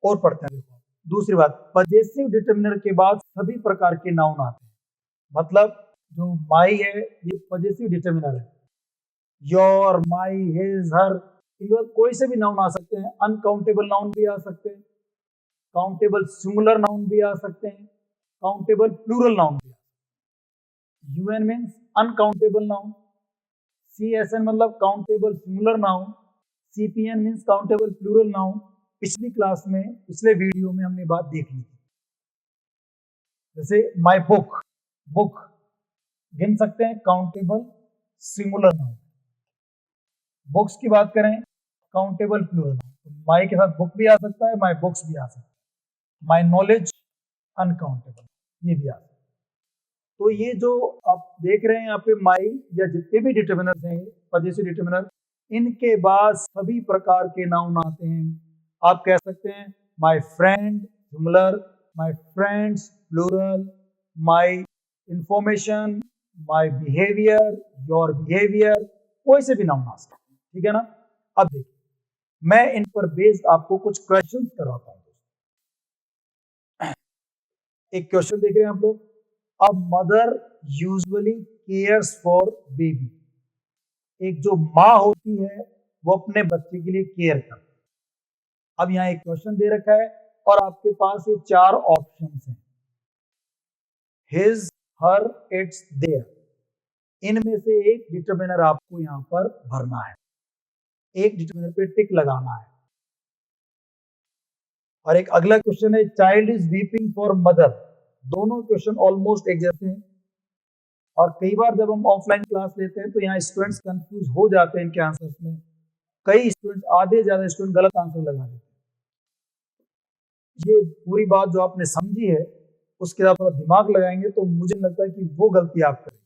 और पढ़ते हैं। देखो दूसरी बात, पजेसिव डिटरमिनर के बाद सभी प्रकार के नाउन आते हैं। मतलब जो माई है ये पजेसिव डिटरमिनर है। योर, माई, हिज, हर, इनके बाद कोई से भी नाउन आ सकते हैं। अनकाउंटेबल नाउन भी आ सकते हैं, काउंटेबल सिंगुलर नाउन भी आ सकते हैं, काउंटेबल प्लूरल नाउन भी आ सकते हैं। UN means uncountable noun, CSN मतलब countable singular noun, CPN means countable plural noun. पिछली क्लास में, पिछले वीडियो में हमने बात देख ली थी। जैसे माई बुक, बुक गिन सकते हैं काउंटेबल सिंगुलर नाउन। बुक्स की बात करें काउंटेबल प्लूरल नाउन। माई के साथ बुक भी आ सकता है, माई बुक्स भी आ सकता है। माई नॉलेज अनकाउंटेबल, ये भी आ सकता है। तो ये जो आप देख रहे हैं यहाँ पे माई या जितने भी डिटरमिनर्स हैं पजेसिव डिटरमिनर, इनके बाद सभी प्रकार के नाउन आते हैं। आप कह सकते हैं my friend singular, my friends plural, my information, my behaviour, your behaviour, कोई से भी नाउन आ सकते हैं। ठीक है ना। अब देखिए, मैं इन पर बेस्ड आपको कुछ क्वेश्चंस करवाता हूं। एक क्वेश्चन देख रहे हैं आप लोग, a mother usually cares for baby. एक जो माँ होती है वो अपने बच्चे के लिए केयर करती है। अब यहाँ एक क्वेश्चन दे रखा है और आपके पास ये चार ऑप्शंस हैं। हिज, हर, इट्स, देयर, इनमें से एक डिटरमिनर आपको यहां पर भरना है, एक डिटरमिनर पे टिक लगाना है। और एक अगला क्वेश्चन है, child is weeping for mother. दोनों क्वेश्चन ऑलमोस्ट एक जैसे हैं, और कई बार जब हम ऑफलाइन क्लास लेते हैं तो यहाँ स्टूडेंट्स कंफ्यूज हो जाते हैं इनके आंसर्स में। कई स्टूडेंट, आधे ज्यादा स्टूडेंट गलत आंसर लगा देते हैं। ये पूरी बात जो आपने समझी है उसके साथ थोड़ा दिमाग लगाएंगे तो मुझे लगता है कि वो गलती आप करें।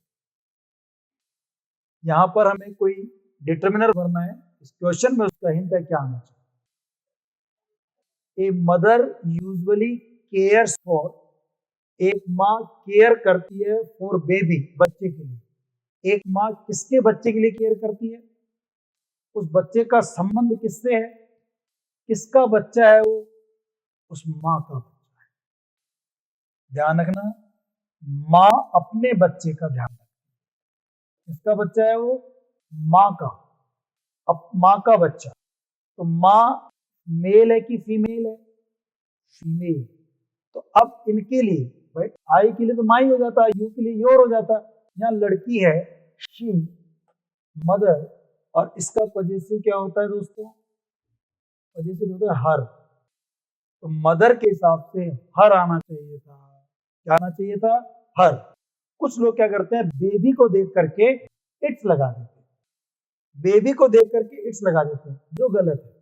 यहाँ पर हमें कोई डिटरमिनर भरना है, इस क्वेश्चन में उसका हिंट है क्या आना चाहिए। A mother usually cares for, एक माँ केयर करती है फॉर बेबी, बच्चे के लिए। एक माँ किसके बच्चे के लिए केयर करती है? उस बच्चे का संबंध किससे है? किसका बच्चा है वो? उस माँ का बच्चा है। ध्यान रखना, माँ अपने बच्चे का ध्यान रखती है। किसका बच्चा है वो? माँ का। अब माँ का बच्चा, तो माँ मेल है कि फीमेल है? फीमेल। तो अब इनके लिए, भाई आई के लिए तो माँ ही हो जाता है, यू के लिए योर हो जाता है। यहाँ लड़की है शी, मदर, और इसका पॉजिटिव क्या होता है दोस्तों? पॉजिटिव होता है हर। तो मदर के हिसाब से हर आना चाहिए था। क्या आना चाहिए था? हर। कुछ लोग क्या करते हैं, बेबी को देख करके इट्स लगा देते हैं, बेबी को देख करके इट्स लगा देते हैं, जो गलत है।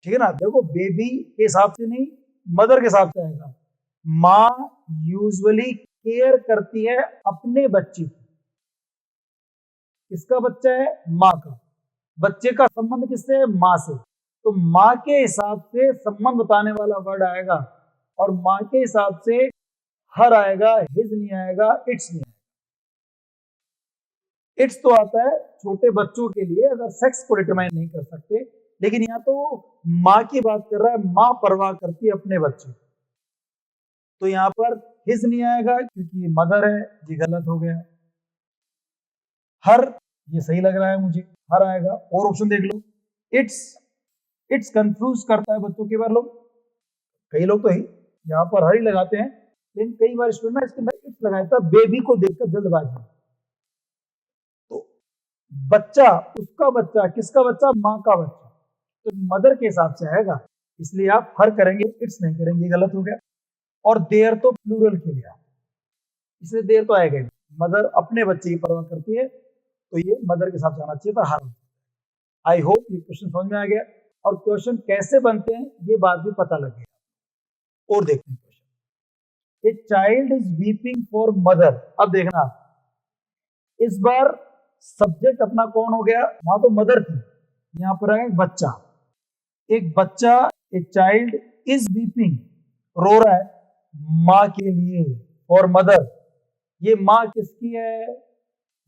ठीक है ना? देखो, बेबी के हिसाब से नहीं, मदर के हिसाब से आएगा। माँ यूजुअली केयर करती है अपने बच्चे की। किसका बच्चा है? माँ का। बच्चे का संबंध किससे है? माँ से। तो माँ के हिसाब से संबंध बताने वाला वर्ड आएगा, और माँ के हिसाब से हर आएगा, हिज नहीं आएगा, इट्स नहीं आएगा। इट्स तो आता है छोटे बच्चों के लिए, अगर सेक्स को डिटरमाइन नहीं कर सकते, लेकिन यहाँ तो माँ की बात कर रहा है, माँ परवाह करती है अपने बच्चे। तो यहाँ पर हिज नहीं आएगा क्योंकि मदर है, ये गलत हो गया। हर, ये सही लग रहा है मुझे, हर आएगा। और ऑप्शन देख लो, इट्स। इट्स कंफ्यूज करता है बच्चों के बार लोग, कई लोग तो ही यहाँ पर हर ही लगाते हैं, लेकिन कई बार स्टूडेंट ना इसके अंदर इट्स लगाया था बेबी को देखकर जल्दबाजी। तो बच्चा, उसका बच्चा, किसका बच्चा? माँ का बच्चा, तो मदर के हिसाब से आएगा, इसलिए आप हर करेंगे, इट्स नहीं करेंगे, गलत हो गया। और देयर तो प्लूरल के लिए, इसलिए देयर तो आएगा ही। मदर अपने बच्चे की परवाह करती है, तो ये मदर के हिसाब से आना चाहिए था हर। आई होप ये क्वेश्चन समझ में आ गया, और क्वेश्चन कैसे बनते हैं ये बात भी पता लग गया। और देखते हैं question, a child is weeping for mother. अब देखना, इस बार सब्जेक्ट अपना कौन हो गया? वहां तो मदर थी, यहां पर आएगा बच्चा। एक बच्चा, ए चाइल्ड इज वीपिंग, रो रहा है माँ के लिए, और मदर, ये माँ किसकी है?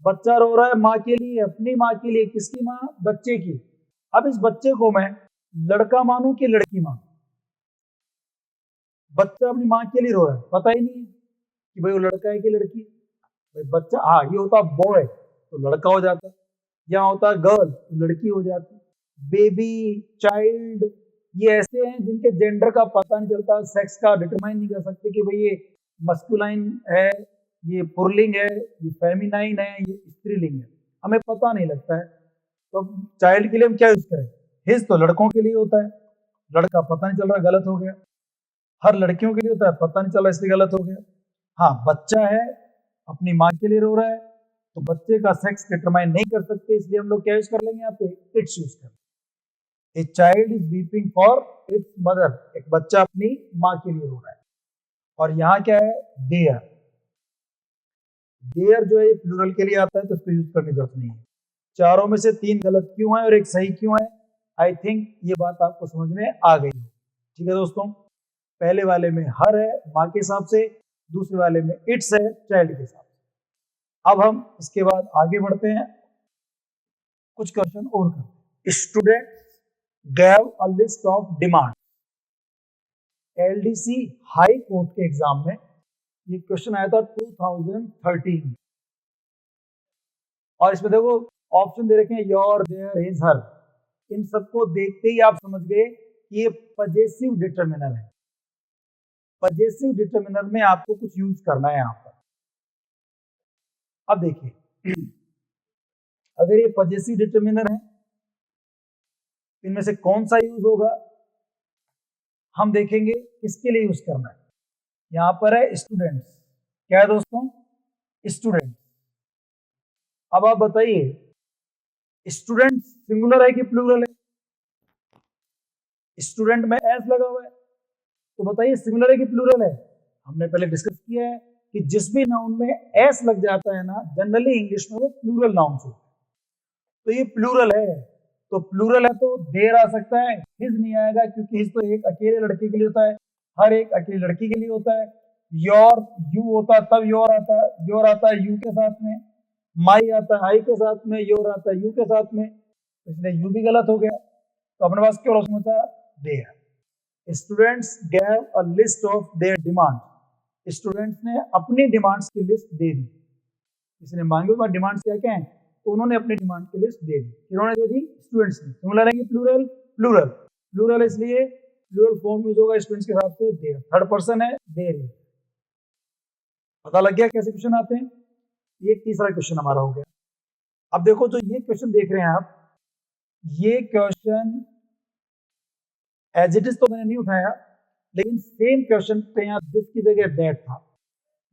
बच्चा रो रहा है माँ के लिए, अपनी माँ के लिए। किसकी माँ? बच्चे की। अब इस बच्चे को मैं लड़का मानूं कि लड़की मानूं? बच्चा अपनी माँ के लिए रो रहा है, पता ही नहीं है कि भाई वो लड़का है कि लड़की। भाई बच्चा, हाँ ये होता बॉय तो लड़का हो जाता, यहाँ होता गर्ल तो लड़की हो जाती। बेबी, चाइल्ड, ये ऐसे हैं जिनके जेंडर का पता नहीं चलता, सेक्स का डिटरमाइन नहीं कर सकते कि भाई ये मस्कुलाइन है, ये पुरलिंग है, ये फेमिनाइन है, ये स्त्रीलिंग है, हमें पता नहीं लगता है। तो चाइल्ड के लिए हम क्या यूज करें? हिज तो लड़कों के लिए होता है, लड़का पता नहीं चल रहा, गलत हो गया। हर लड़कियों के लिए होता है, पता नहीं चल रहा, इसलिए गलत हो गया। हाँ, बच्चा है अपनी माँ के लिए रो रहा है, तो बच्चे का सेक्स डिटरमाइन नहीं कर सकते, इसलिए हम लोग क्या यूज कर लेंगे यहाँ पे? इट्स यूज कर। A child is weeping for its mother, एक बच्चा अपनी माँ के लिए रो रहा है। और यहाँ क्या है? देयर। देयर जो है प्लूरल के लिए आता है, तो इसको यूज करने की जरूरत नहीं है। चारों में से 3 गलत क्यों है और एक सही क्यों है? आई थिंक ये बात आपको समझ में आ गई हो। ठीक है दोस्तों, पहले वाले में हर है माँ के हिसाब से, दूसरे वाले में इट्स है चाइल्ड के हिसाब से। अब हम इसके बाद आगे बढ़ते हैं, कुछ क्वेश्चन और करते हैं। Student gave a list of demand. LDC high court के एग्जाम में ये क्वेश्चन आया था 2013, और इसमें देखो ऑप्शन दे रखे हैं योर, देयर, हिज, हर। इन सबको देखते ही आप समझ गए कि ये पजेसिव डिटरमिनर है। पजेसिव डिटर्मिनर में आपको कुछ यूज करना है यहां पर। अब देखिए, अगर ये पजेसिव डिटर्मिनर है, इनमें से कौन सा यूज होगा, हम देखेंगे किसके लिए यूज करना है। यहां पर है स्टूडेंट्स, क्या है दोस्तों, स्टूडेंट्स। अब आप बताइए, स्टूडेंट सिंगुलर है कि प्लूरल है? स्टूडेंट में एस लगा हुआ है, तो बताइए सिंगुलर है कि प्लूरल है? हमने पहले डिस्कस किया है कि जिस भी नाउन में एस लग जाता है ना, जनरली इंग्लिश में वो प्लूरल नाउन होता है। तो ये प्लूरल है, तो प्लूरल है तो देर आ सकता है, हिज नहीं आएगा, क्योंकि हिज तो एक अकेले लड़के के लिए होता है, हर एक अकेली लड़की के लिए होता है। योर, यू होता तब योर आता, योर आता है यू के साथ में, माई आता है आई के साथ में, योर आता है यू के साथ में, इसलिए यू भी गलत हो गया। तो अपने पास क्या ऑप्शन होता है, there. Students gave a list of their demand, students ने अपनी डिमांड्स की लिस्ट दे दी, इसने मांगे हुए डिमांड्स क्या क्या हैं, तो उन्होंने अपनी डिमांड की लिस्ट दे दी, किन्होंने दे दी, स्टूडेंट्स ने। सिंगुलर है कि प्लूरल, प्लूरल, प्लूरल इसलिए प्लूरल फॉर्म यूज होगा स्टूडेंट्स के हिसाब से, देयर, थर्ड पर्सन है, देयर। पता लग गया कैसे क्वेश्चन आते हैं। ये तीसरा क्वेश्चन हमारा हो गया। अब देखो, जो ये क्वेश्चन देख रहे हैं आप, ये क्वेश्चन एज इट इज तो मैंने नहीं उठाया, लेकिन सेम क्वेश्चन पे यहाँ दिस की जगह दैट था,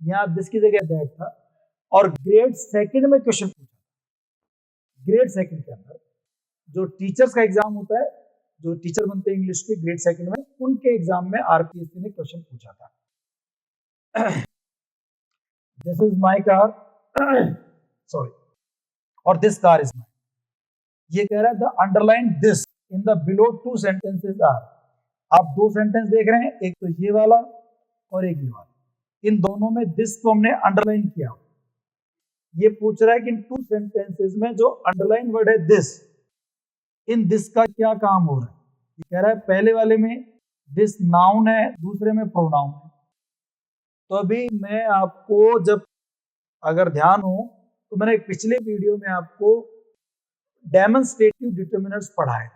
यहाँ दिस की जगह दैट था, और ग्रेड सेकंड में क्वेश्चन पूछा। ग्रेड सेकंड के अंदर जो टीचर्स का एग्जाम होता है, जो टीचर बनते हैं इंग्लिश के ग्रेड सेकंड में, उनके एग्जाम में आरपीएससी ने क्वेश्चन पूछा था। This is my car, sorry, और दिस कार इज माई। ये कह रहा है the underline this in the below two sentences are. आप दो सेंटेंस देख रहे हैं, एक तो ये वाला और एक ये वाला, इन दोनों में दिस को हमने अंडरलाइन किया। ये पूछ रहा है कि इन टू सेंटेंसेस में जो अंडरलाइन वर्ड है दिस, इन दिस का क्या काम हो रहा है। ये कह रहा है पहले वाले में दिस नाउन है, दूसरे में प्रोनाउन है। तो अभी मैं आपको, जब अगर ध्यान हो तो मैंने पिछले वीडियो में आपको डेमोन्स्ट्रेटिव डिटर्मिनर्स पढ़ाए,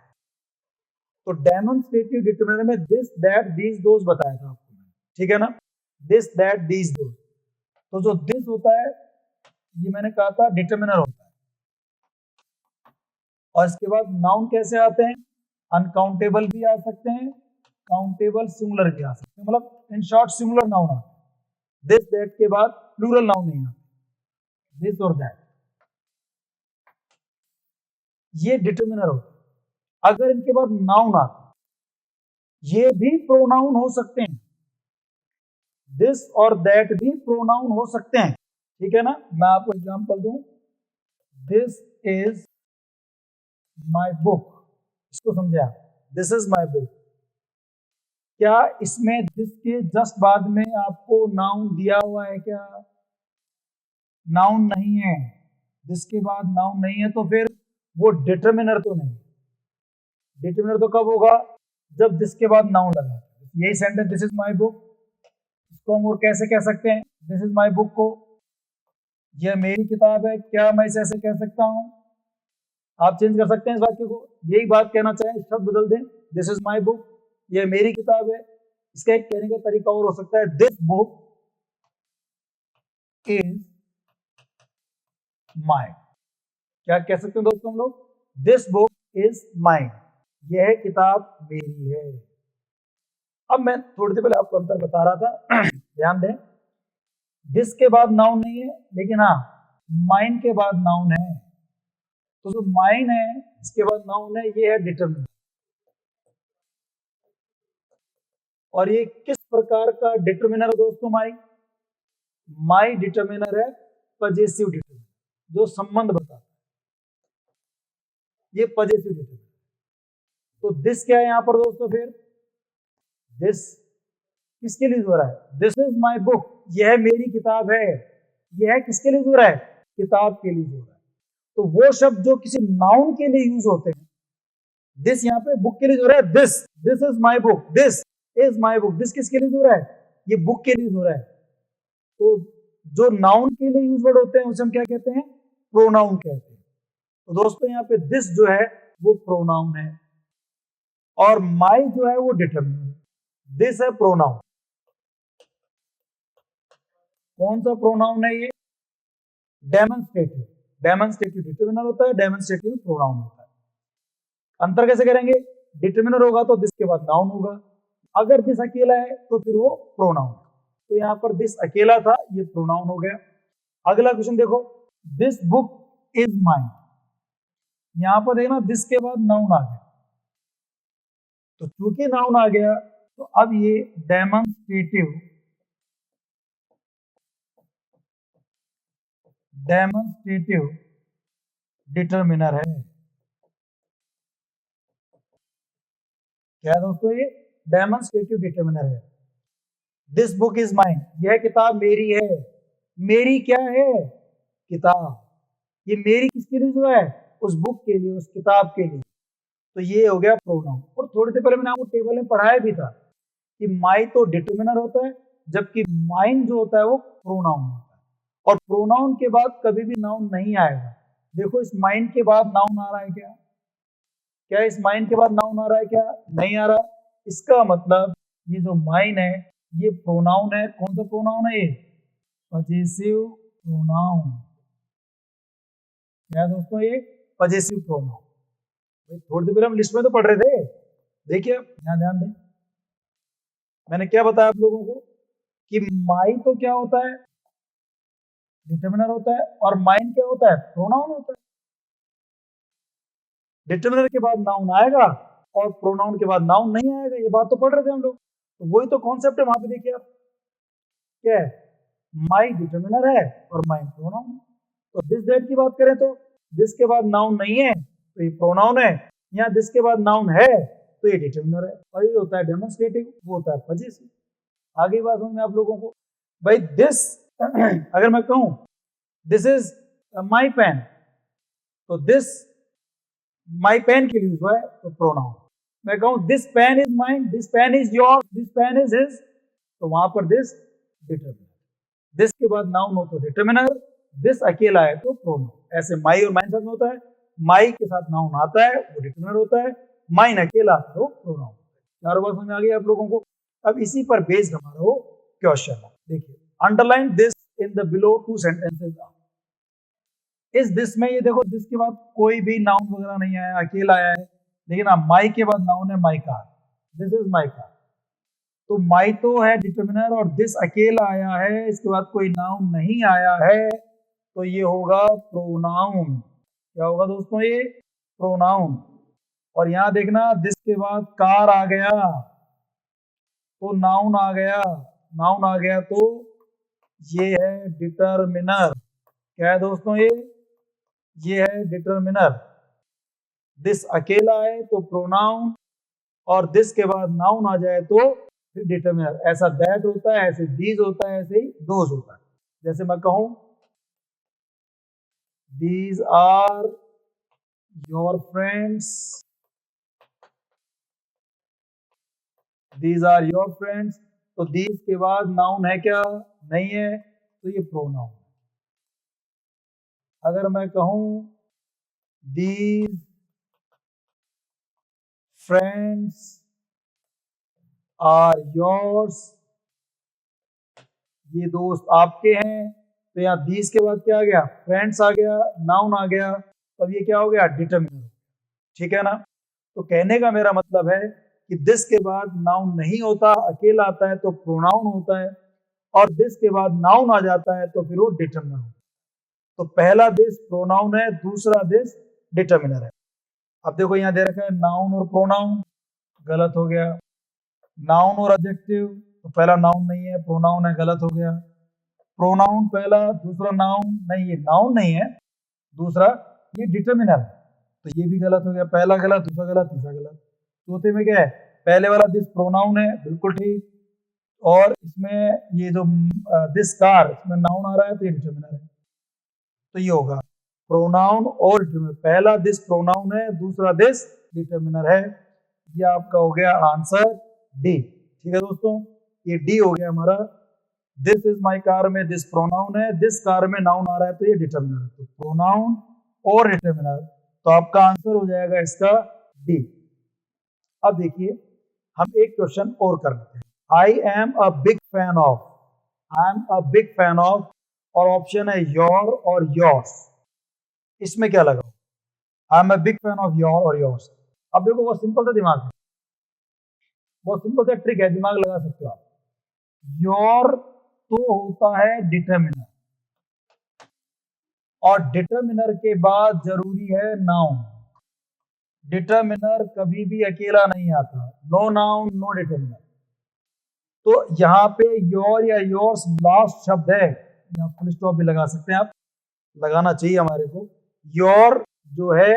तो डेमोन्स्ट्रेटिव डिटर्मिनर में दिस, दैट, दीज, दोज बताया था आपको, ठीक है ना, दिस, दैट, दीज, दोज। तो जो दिस होता है, ये मैंने कहा था डिटर्मिनर होता है। और इसके बाद नाउन कैसे आते हैं, अनकाउंटेबल भी आ सकते हैं, काउंटेबल सिंगुलर भी आ सकते हैं, मतलब इन शॉर्ट सिंगुलर नाउन आते हैं। दिस, दैट के बाद प्लूरल नाउन नहीं आते, दिस और दैट, ये डिटर्मिनर होता है। अगर इनके बाद नाउन आते, ये भी प्रोनाउन हो सकते हैं, दिस और दैट भी प्रोनाउन हो सकते हैं, ठीक है ना। मैं आपको एग्जांपल दूं, दिस इज माय बुक, इसको समझे आप, दिस इज माय बुक। क्या इसमें दिस के जस्ट बाद में आपको नाउन दिया हुआ है क्या? नाउन नहीं है, दिस के बाद नाउन नहीं है, तो फिर वो डिटर्मिनर तो नहीं। डिटर्मिनर तो कब होगा, जब दिस के बाद नाउन लगा। यही sentence this is my book, इसको हम और कैसे कह सकते हैं, दिस इज माय बुक को, यह मेरी किताब है, क्या मैं इसे ऐसे कह सकता हूं? आप चेंज कर सकते हैं इस वाक्य को, यही बात कहना चाहें, शब्द बदल दें, दिस इज माय बुक, यह मेरी किताब है। इसका एक कहने का तरीका और हो सकता है, दिस बुक इज माइन। क्या कह सकते हैं दोस्तों हम लोग, दिस बुक इज माइन, यह किताब मेरी है। अब मैं थोड़ी देर पहले आपको अंतर बता रहा था, ध्यान दें, दिस के बाद नाउन नहीं है, लेकिन हाँ माइन के बाद नाउन है। तो जो माइन है इसके बाद नाउन है, ये है डिटर्मिनर। और ये किस प्रकार का डिटर्मिनर है दोस्तों, माई डिटर्मिनर है पजेसिव डिटर्मिनर, जो संबंध बताता है, ये पजेसिव डिटर्मिनर। तो दिस क्या है यहां पर दोस्तों, फिर दिस किसके लिए हो रहा है, दिस इज माई बुक, यह मेरी किताब है। यह किसके लिए हो रहा है, किताब के लिए हो रहा है। तो वो शब्द जो किसी नाउन के लिए यूज होते हैं, दिस यहाँ पे बुक के लिए हो रहा है, this, this is my book, this is my book, this किसके लिए हो रहा है, ये बुक के लिए हो रहा है। तो जो नाउन के लिए यूज वर्ड होते हैं उसे हम क्या कहते हैं, प्रोनाउन कहते हैं। तो दोस्तों यहाँ पे दिस जो है वो प्रोनाउन है, और माई जो है वो डिटर्मिनर है, दिस है प्रोनाउन। कौन सा प्रोनाउन है ये? डेमोन्स्ट्रेटिव। डेमोन्स्ट्रेटिव डिटरमिनर होता है, डेमोन्स्ट्रेटिव प्रोनाउन होता है। अंतर कैसे करेंगे? डिटरमिनर होगा तो दिस के बाद नाउन होगा, अगर दिस अकेला है तो फिर वो प्रोनाउन। तो यहाँ पर दिस अकेला था, ये प्रोनाउन हो गया। अगला क्वेश्चन देखो, दिस बुक इज माइन। यहां पर देखना दिस के बाद नाउन आ गया, तो चूंकि नाउन आ गया तो अब ये डेमोन्स्ट्रेटिव डिटरमिनर है। क्या है दोस्तों? ये डेमोन्स्ट्रेटिव डिटरमिनर है। दिस बुक इज माइन, यह किताब मेरी है। मेरी क्या है? किताब। ये मेरी किसके लिए हुआ है? उस बुक के लिए, उस किताब के लिए। तो ये हो गया प्रोनाउन। और थोड़ी देर पहले मैंने आपको टेबल में पढ़ाया भी था कि माई तो डिटरमिनर होता है, जबकि माइन जो होता है वो प्रोनाउन होता है। और प्रोनाउन के बाद कभी भी नाउन नहीं आएगा। देखो इस माइन के बाद नाउन आ रहा है क्या? क्या इस माइन के बाद नाउन आ रहा है क्या? नहीं आ रहा। इसका मतलब ये जो माइन है ये प्रोनाउन है। कौन सा प्रोनाउन है ये? Possessive pronoun. क्या है दोस्तों? ये पजेसिव प्रोनाउन। थोड़ी देर पहले हम लिस्ट में तो पढ़ रहे थे, देखिए यहाँ ध्यान दें, मैंने क्या बताया आप लोगों को कि माई तो क्या होता है? डिटरमिनर होता है। और माइन क्या होता है? प्रोनाउन होता है। डिटरमिनर के बाद नाउन आएगा और प्रोनाउन के बाद नाउन नहीं आएगा, ये बात तो पढ़ रहे थे हम लोग। तो वही तो कॉन्सेप्ट है वहां पे। देखिए आप, क्या है? माई डिटरमिनर है और माइन प्रोनाउन है। तो दिस दैट की बात करें तो दिस के बाद नाउन नहीं है तो ये प्रोनाउन है, यहाँ दिस के बाद नाउन है तो ये डिटरमिनर है। और ये होता है डेमोन्स्ट्रेटिव, वो होता है पजेसिव। आगे बात समझ में आप लोगों को? भाई दिस अगर मैं कहूं दिस इज माई पेन, तो दिस माई पेन के लिए यूज हुआ है तो प्रोनाउन। मैं कहूं this pen is mine, this pen is your, this pen is his, तो वहां पर दिस डिटरमिनर। दिस के बाद नाउन हो तो डिटरमिनर, दिस अकेला है तो प्रोनाउन। ऐसे माई और माइन साथ में होता है। माई के साथ नाउन आता है वो डिटरमिनर होता है, माइन अकेला तो प्रोनाउन। चारों बात समझ में आ गई आप लोगों को? अब इसी पर बेस्ड हमारा वो क्वेश्चन है। देखिए, underline this in the below two sentences. इस दिस में ये देखो, दिस के बाद कोई भी नाउन वगैरह नहीं आया, अकेला आया है। लेकिन अब माई के बाद नाउन है my car, this is my car. तो माई तो है डिटरमिनर और दिस अकेला आया है, इसके बाद कोई नाउन नहीं आया है, तो ये होगा प्रोनाउन। क्या होगा दोस्तों? ये प्रोनाउन। और यहां देखना दिस के बाद कार आ गया तो नाउन आ गया, नाउन आ गया तो ये है डिटरमिनर। क्या है दोस्तों? ये है डिटरमिनर। दिस अकेला है तो प्रोनाउन, और दिस के बाद नाउन आ जाए तो फिर डिटरमिनर। ऐसा दैट होता है, ऐसे दीज होता है, ऐसे ही दोज होता है। जैसे मैं कहूं these are your friends, these are your friends, तो दीज के बाद नाउन है क्या? नहीं है, तो ये प्रोनाउन। अगर मैं कहूं दीज फ्रेंड्स आर योर्स, ये दोस्त आपके हैं, तो यहाँ दीज के बाद क्या आ गया? फ्रेंड्स आ गया, नाउन आ गया, तो अब ये क्या हो गया? डिटरमिनर। ठीक है ना? तो कहने का मेरा मतलब है कि दिस के बाद नाउन नहीं होता, अकेला आता है तो प्रोनाउन होता है, और दिस के बाद नाउन आ जाता है तो फिर वो डिटरमिनर होता है। तो पहला दिस प्रोनाउन है, दूसरा दिस डिटरमिनर है। अब देखो यहाँ दे रखा है नाउन और प्रोनाउन, गलत हो गया। नाउन और एडजेक्टिव, तो पहला नाउन नहीं है, प्रोनाउन है, गलत हो गया। प्रोनाउन पहला, दूसरा नाउन नहीं, ये नाउन नहीं है, दूसरा ये डिटरमिनर, तो ये भी गलत हो गया। पहला गलत, दूसरा गलत, तीसरा गलत। चौथे में क्या है? पहले वाला दिस प्रोनाउन है, बिल्कुल ठीक, और इसमें ये जो दिस कार, इसमें नाउन आ रहा है तो ये डिटरमिनर है। तो ये होगा प्रोनाउन और डिटरमिनर। पहला दिस प्रोनाउन है, दूसरा दिस डिटरमिनर है। ये आपका हो गया आंसर डी। ठीक है दोस्तों, ये डी हो गया हमारा। दिस इज माई कार में दिस प्रोनाउन है, दिस कार में नाउन आ रहा है तो ये डिटरमिनर है। तो प्रोनाउन और डिटरमिनर, तो आपका आंसर हो जाएगा इसका डी। अब देखिए, हम एक क्वेश्चन और कर लेते हैं। I am a big fan of, I am a big fan of, और ऑप्शन है योर और योर्स। इसमें क्या लगाओ? I am a big fan of your और योर्स। अब देखो बहुत सिंपल सा दिमाग है, बहुत सिंपल सा ट्रिक है, दिमाग लगा सकते हो आप। योर तो होता है डिटर्मिनर, और डिटर्मिनर के बाद जरूरी है नाउन। डिटर्मिनर कभी भी अकेला नहीं आता, नो नाउन नो डिटर्मिनर। तो यहाँ पे योर या योर्स लास्ट शब्द है, यहाँ फुल स्टॉप भी लगा सकते हैं आप, लगाना चाहिए हमारे को। योर जो है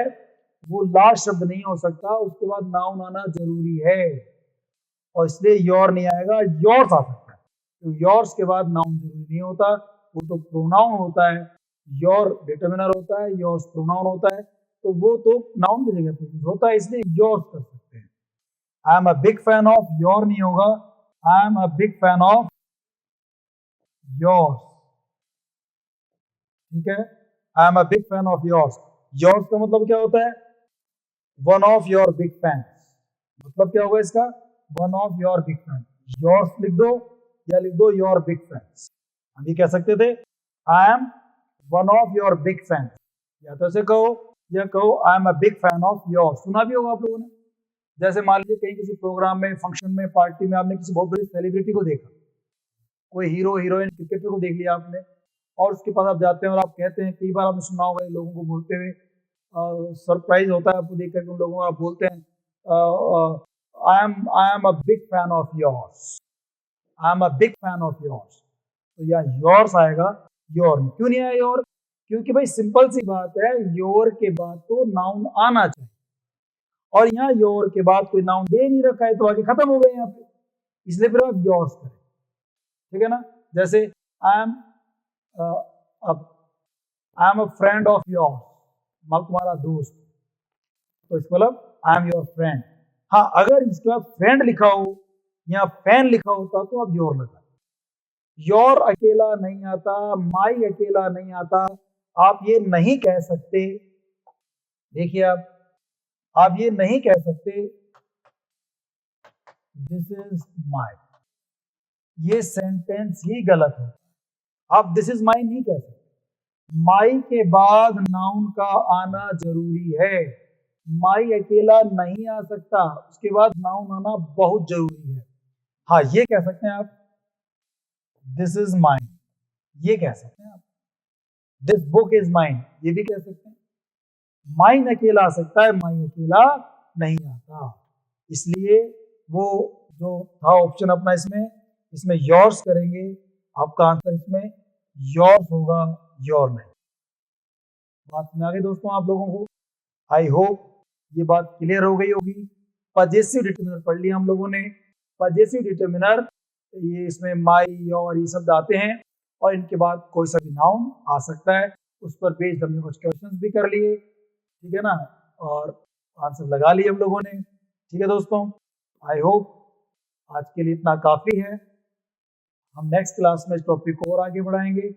वो लास्ट शब्द नहीं हो सकता, उसके बाद नाउन आना जरूरी है, और इसलिए योर नहीं आएगा, योर्स आ सकता है। तो योर्स के बाद नाउन जरूरी नहीं होता, वो तो प्रोनाउन होता है। योर डिटर्मिनर होता है, योर्स प्रोनाउन होता है, तो वो तो नाउन की जगह पे यूज होता है, इसलिए योर्स कर सकते हैं। I am a big fan of your नहीं होगा, I am a big fan of yours. ठीक है, I am a big fan of yours. Yours का मतलब क्या होता है? One of your big fans. मतलब क्या होगा इसका? One of your big fan. Yours लिख दो या लिख दो योर बिग फैंस। हम ये कह सकते थे I am one of your big fans, या तो ऐसे कहो या कहो I am a big fan of yours. सुना भी होगा आप लोगों ने, जैसे मान लीजिए कहीं किसी प्रोग्राम में, फंक्शन में, पार्टी में आपने किसी बहुत बड़ी सेलिब्रिटी को देखा, कोई हीरो हीरोइन क्रिकेटर को देख लिया आपने, और उसके पास आप जाते हैं और आप कहते हैं, कई बार आपने सुना होगा लोगों को बोलते हुए, सरप्राइज होता है आपको देख करके उन लोगों को, आप बोलते हैं I am a big fan of yours, I am a big fan of yours. तो यहाँ योर्स आएगा, योर। क्यों नहीं आया योर? क्योंकि भाई सिंपल सी बात है, योर के बाद तो नाउन आना चाहिए, और यहाँ योर के बाद कोई नाउन दे नहीं रखा है, तो आगे खत्म हो गए यहाँ पे, इसलिए फिर आप योर्स करें। ठीक है ना? जैसे I am a friend of yours, मैं तुम्हारा दोस्त, तो इसका मतलब आई एम योर फ्रेंड। हाँ, अगर इसके बाद फ्रेंड लिखा हो या फैन लिखा होता तो आप योर लगा। योर अकेला नहीं आता, माई अकेला नहीं आता, आप ये नहीं कह सकते। देखिए आप ये नहीं कह सकते दिस इज माई, ये सेंटेंस ही गलत है। आप दिस इज माई नहीं कह सकते, माई के बाद नाउन का आना जरूरी है। माई अकेला नहीं आ सकता, उसके बाद नाउन आना बहुत जरूरी है। हाँ, ये कह सकते हैं आप दिस इज माइन, ये कह सकते हैं आप दिस बुक इज माइन, ये भी कह सकते हैं। माइन अकेला आ सकता है, माई अकेला नहीं आता, इसलिए वो जो था ऑप्शन अपना इसमें योर्स करेंगे, आपका आंसर इसमें योर्स होगा, योर नहीं। बात समझ आ गई दोस्तों आप लोगों को? आई होप ये बात क्लियर हो गई होगी। पजेसिव डिटर्मिनर पढ़ लिया हम लोगों ने। पजेसिव डिटर्मिनर, ये इसमें माई, योर, ये शब्द आते हैं, और इनके बाद कोई सा भी नाउन आ सकता है। उस पर बेस्ड हमने कुछ क्वेश्चंस भी कर लिए, ठीक है ना, और आंसर लगा लिए हम लोगों ने। ठीक है दोस्तों, आई होप आज के लिए इतना काफ़ी है। हम नेक्स्ट क्लास में इस टॉपिक को और आगे बढ़ाएंगे।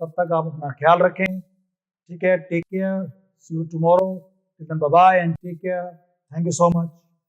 तब तक आप अपना ख्याल रखें। ठीक है, take care, see you tomorrow, bye bye and take care, thank you so much.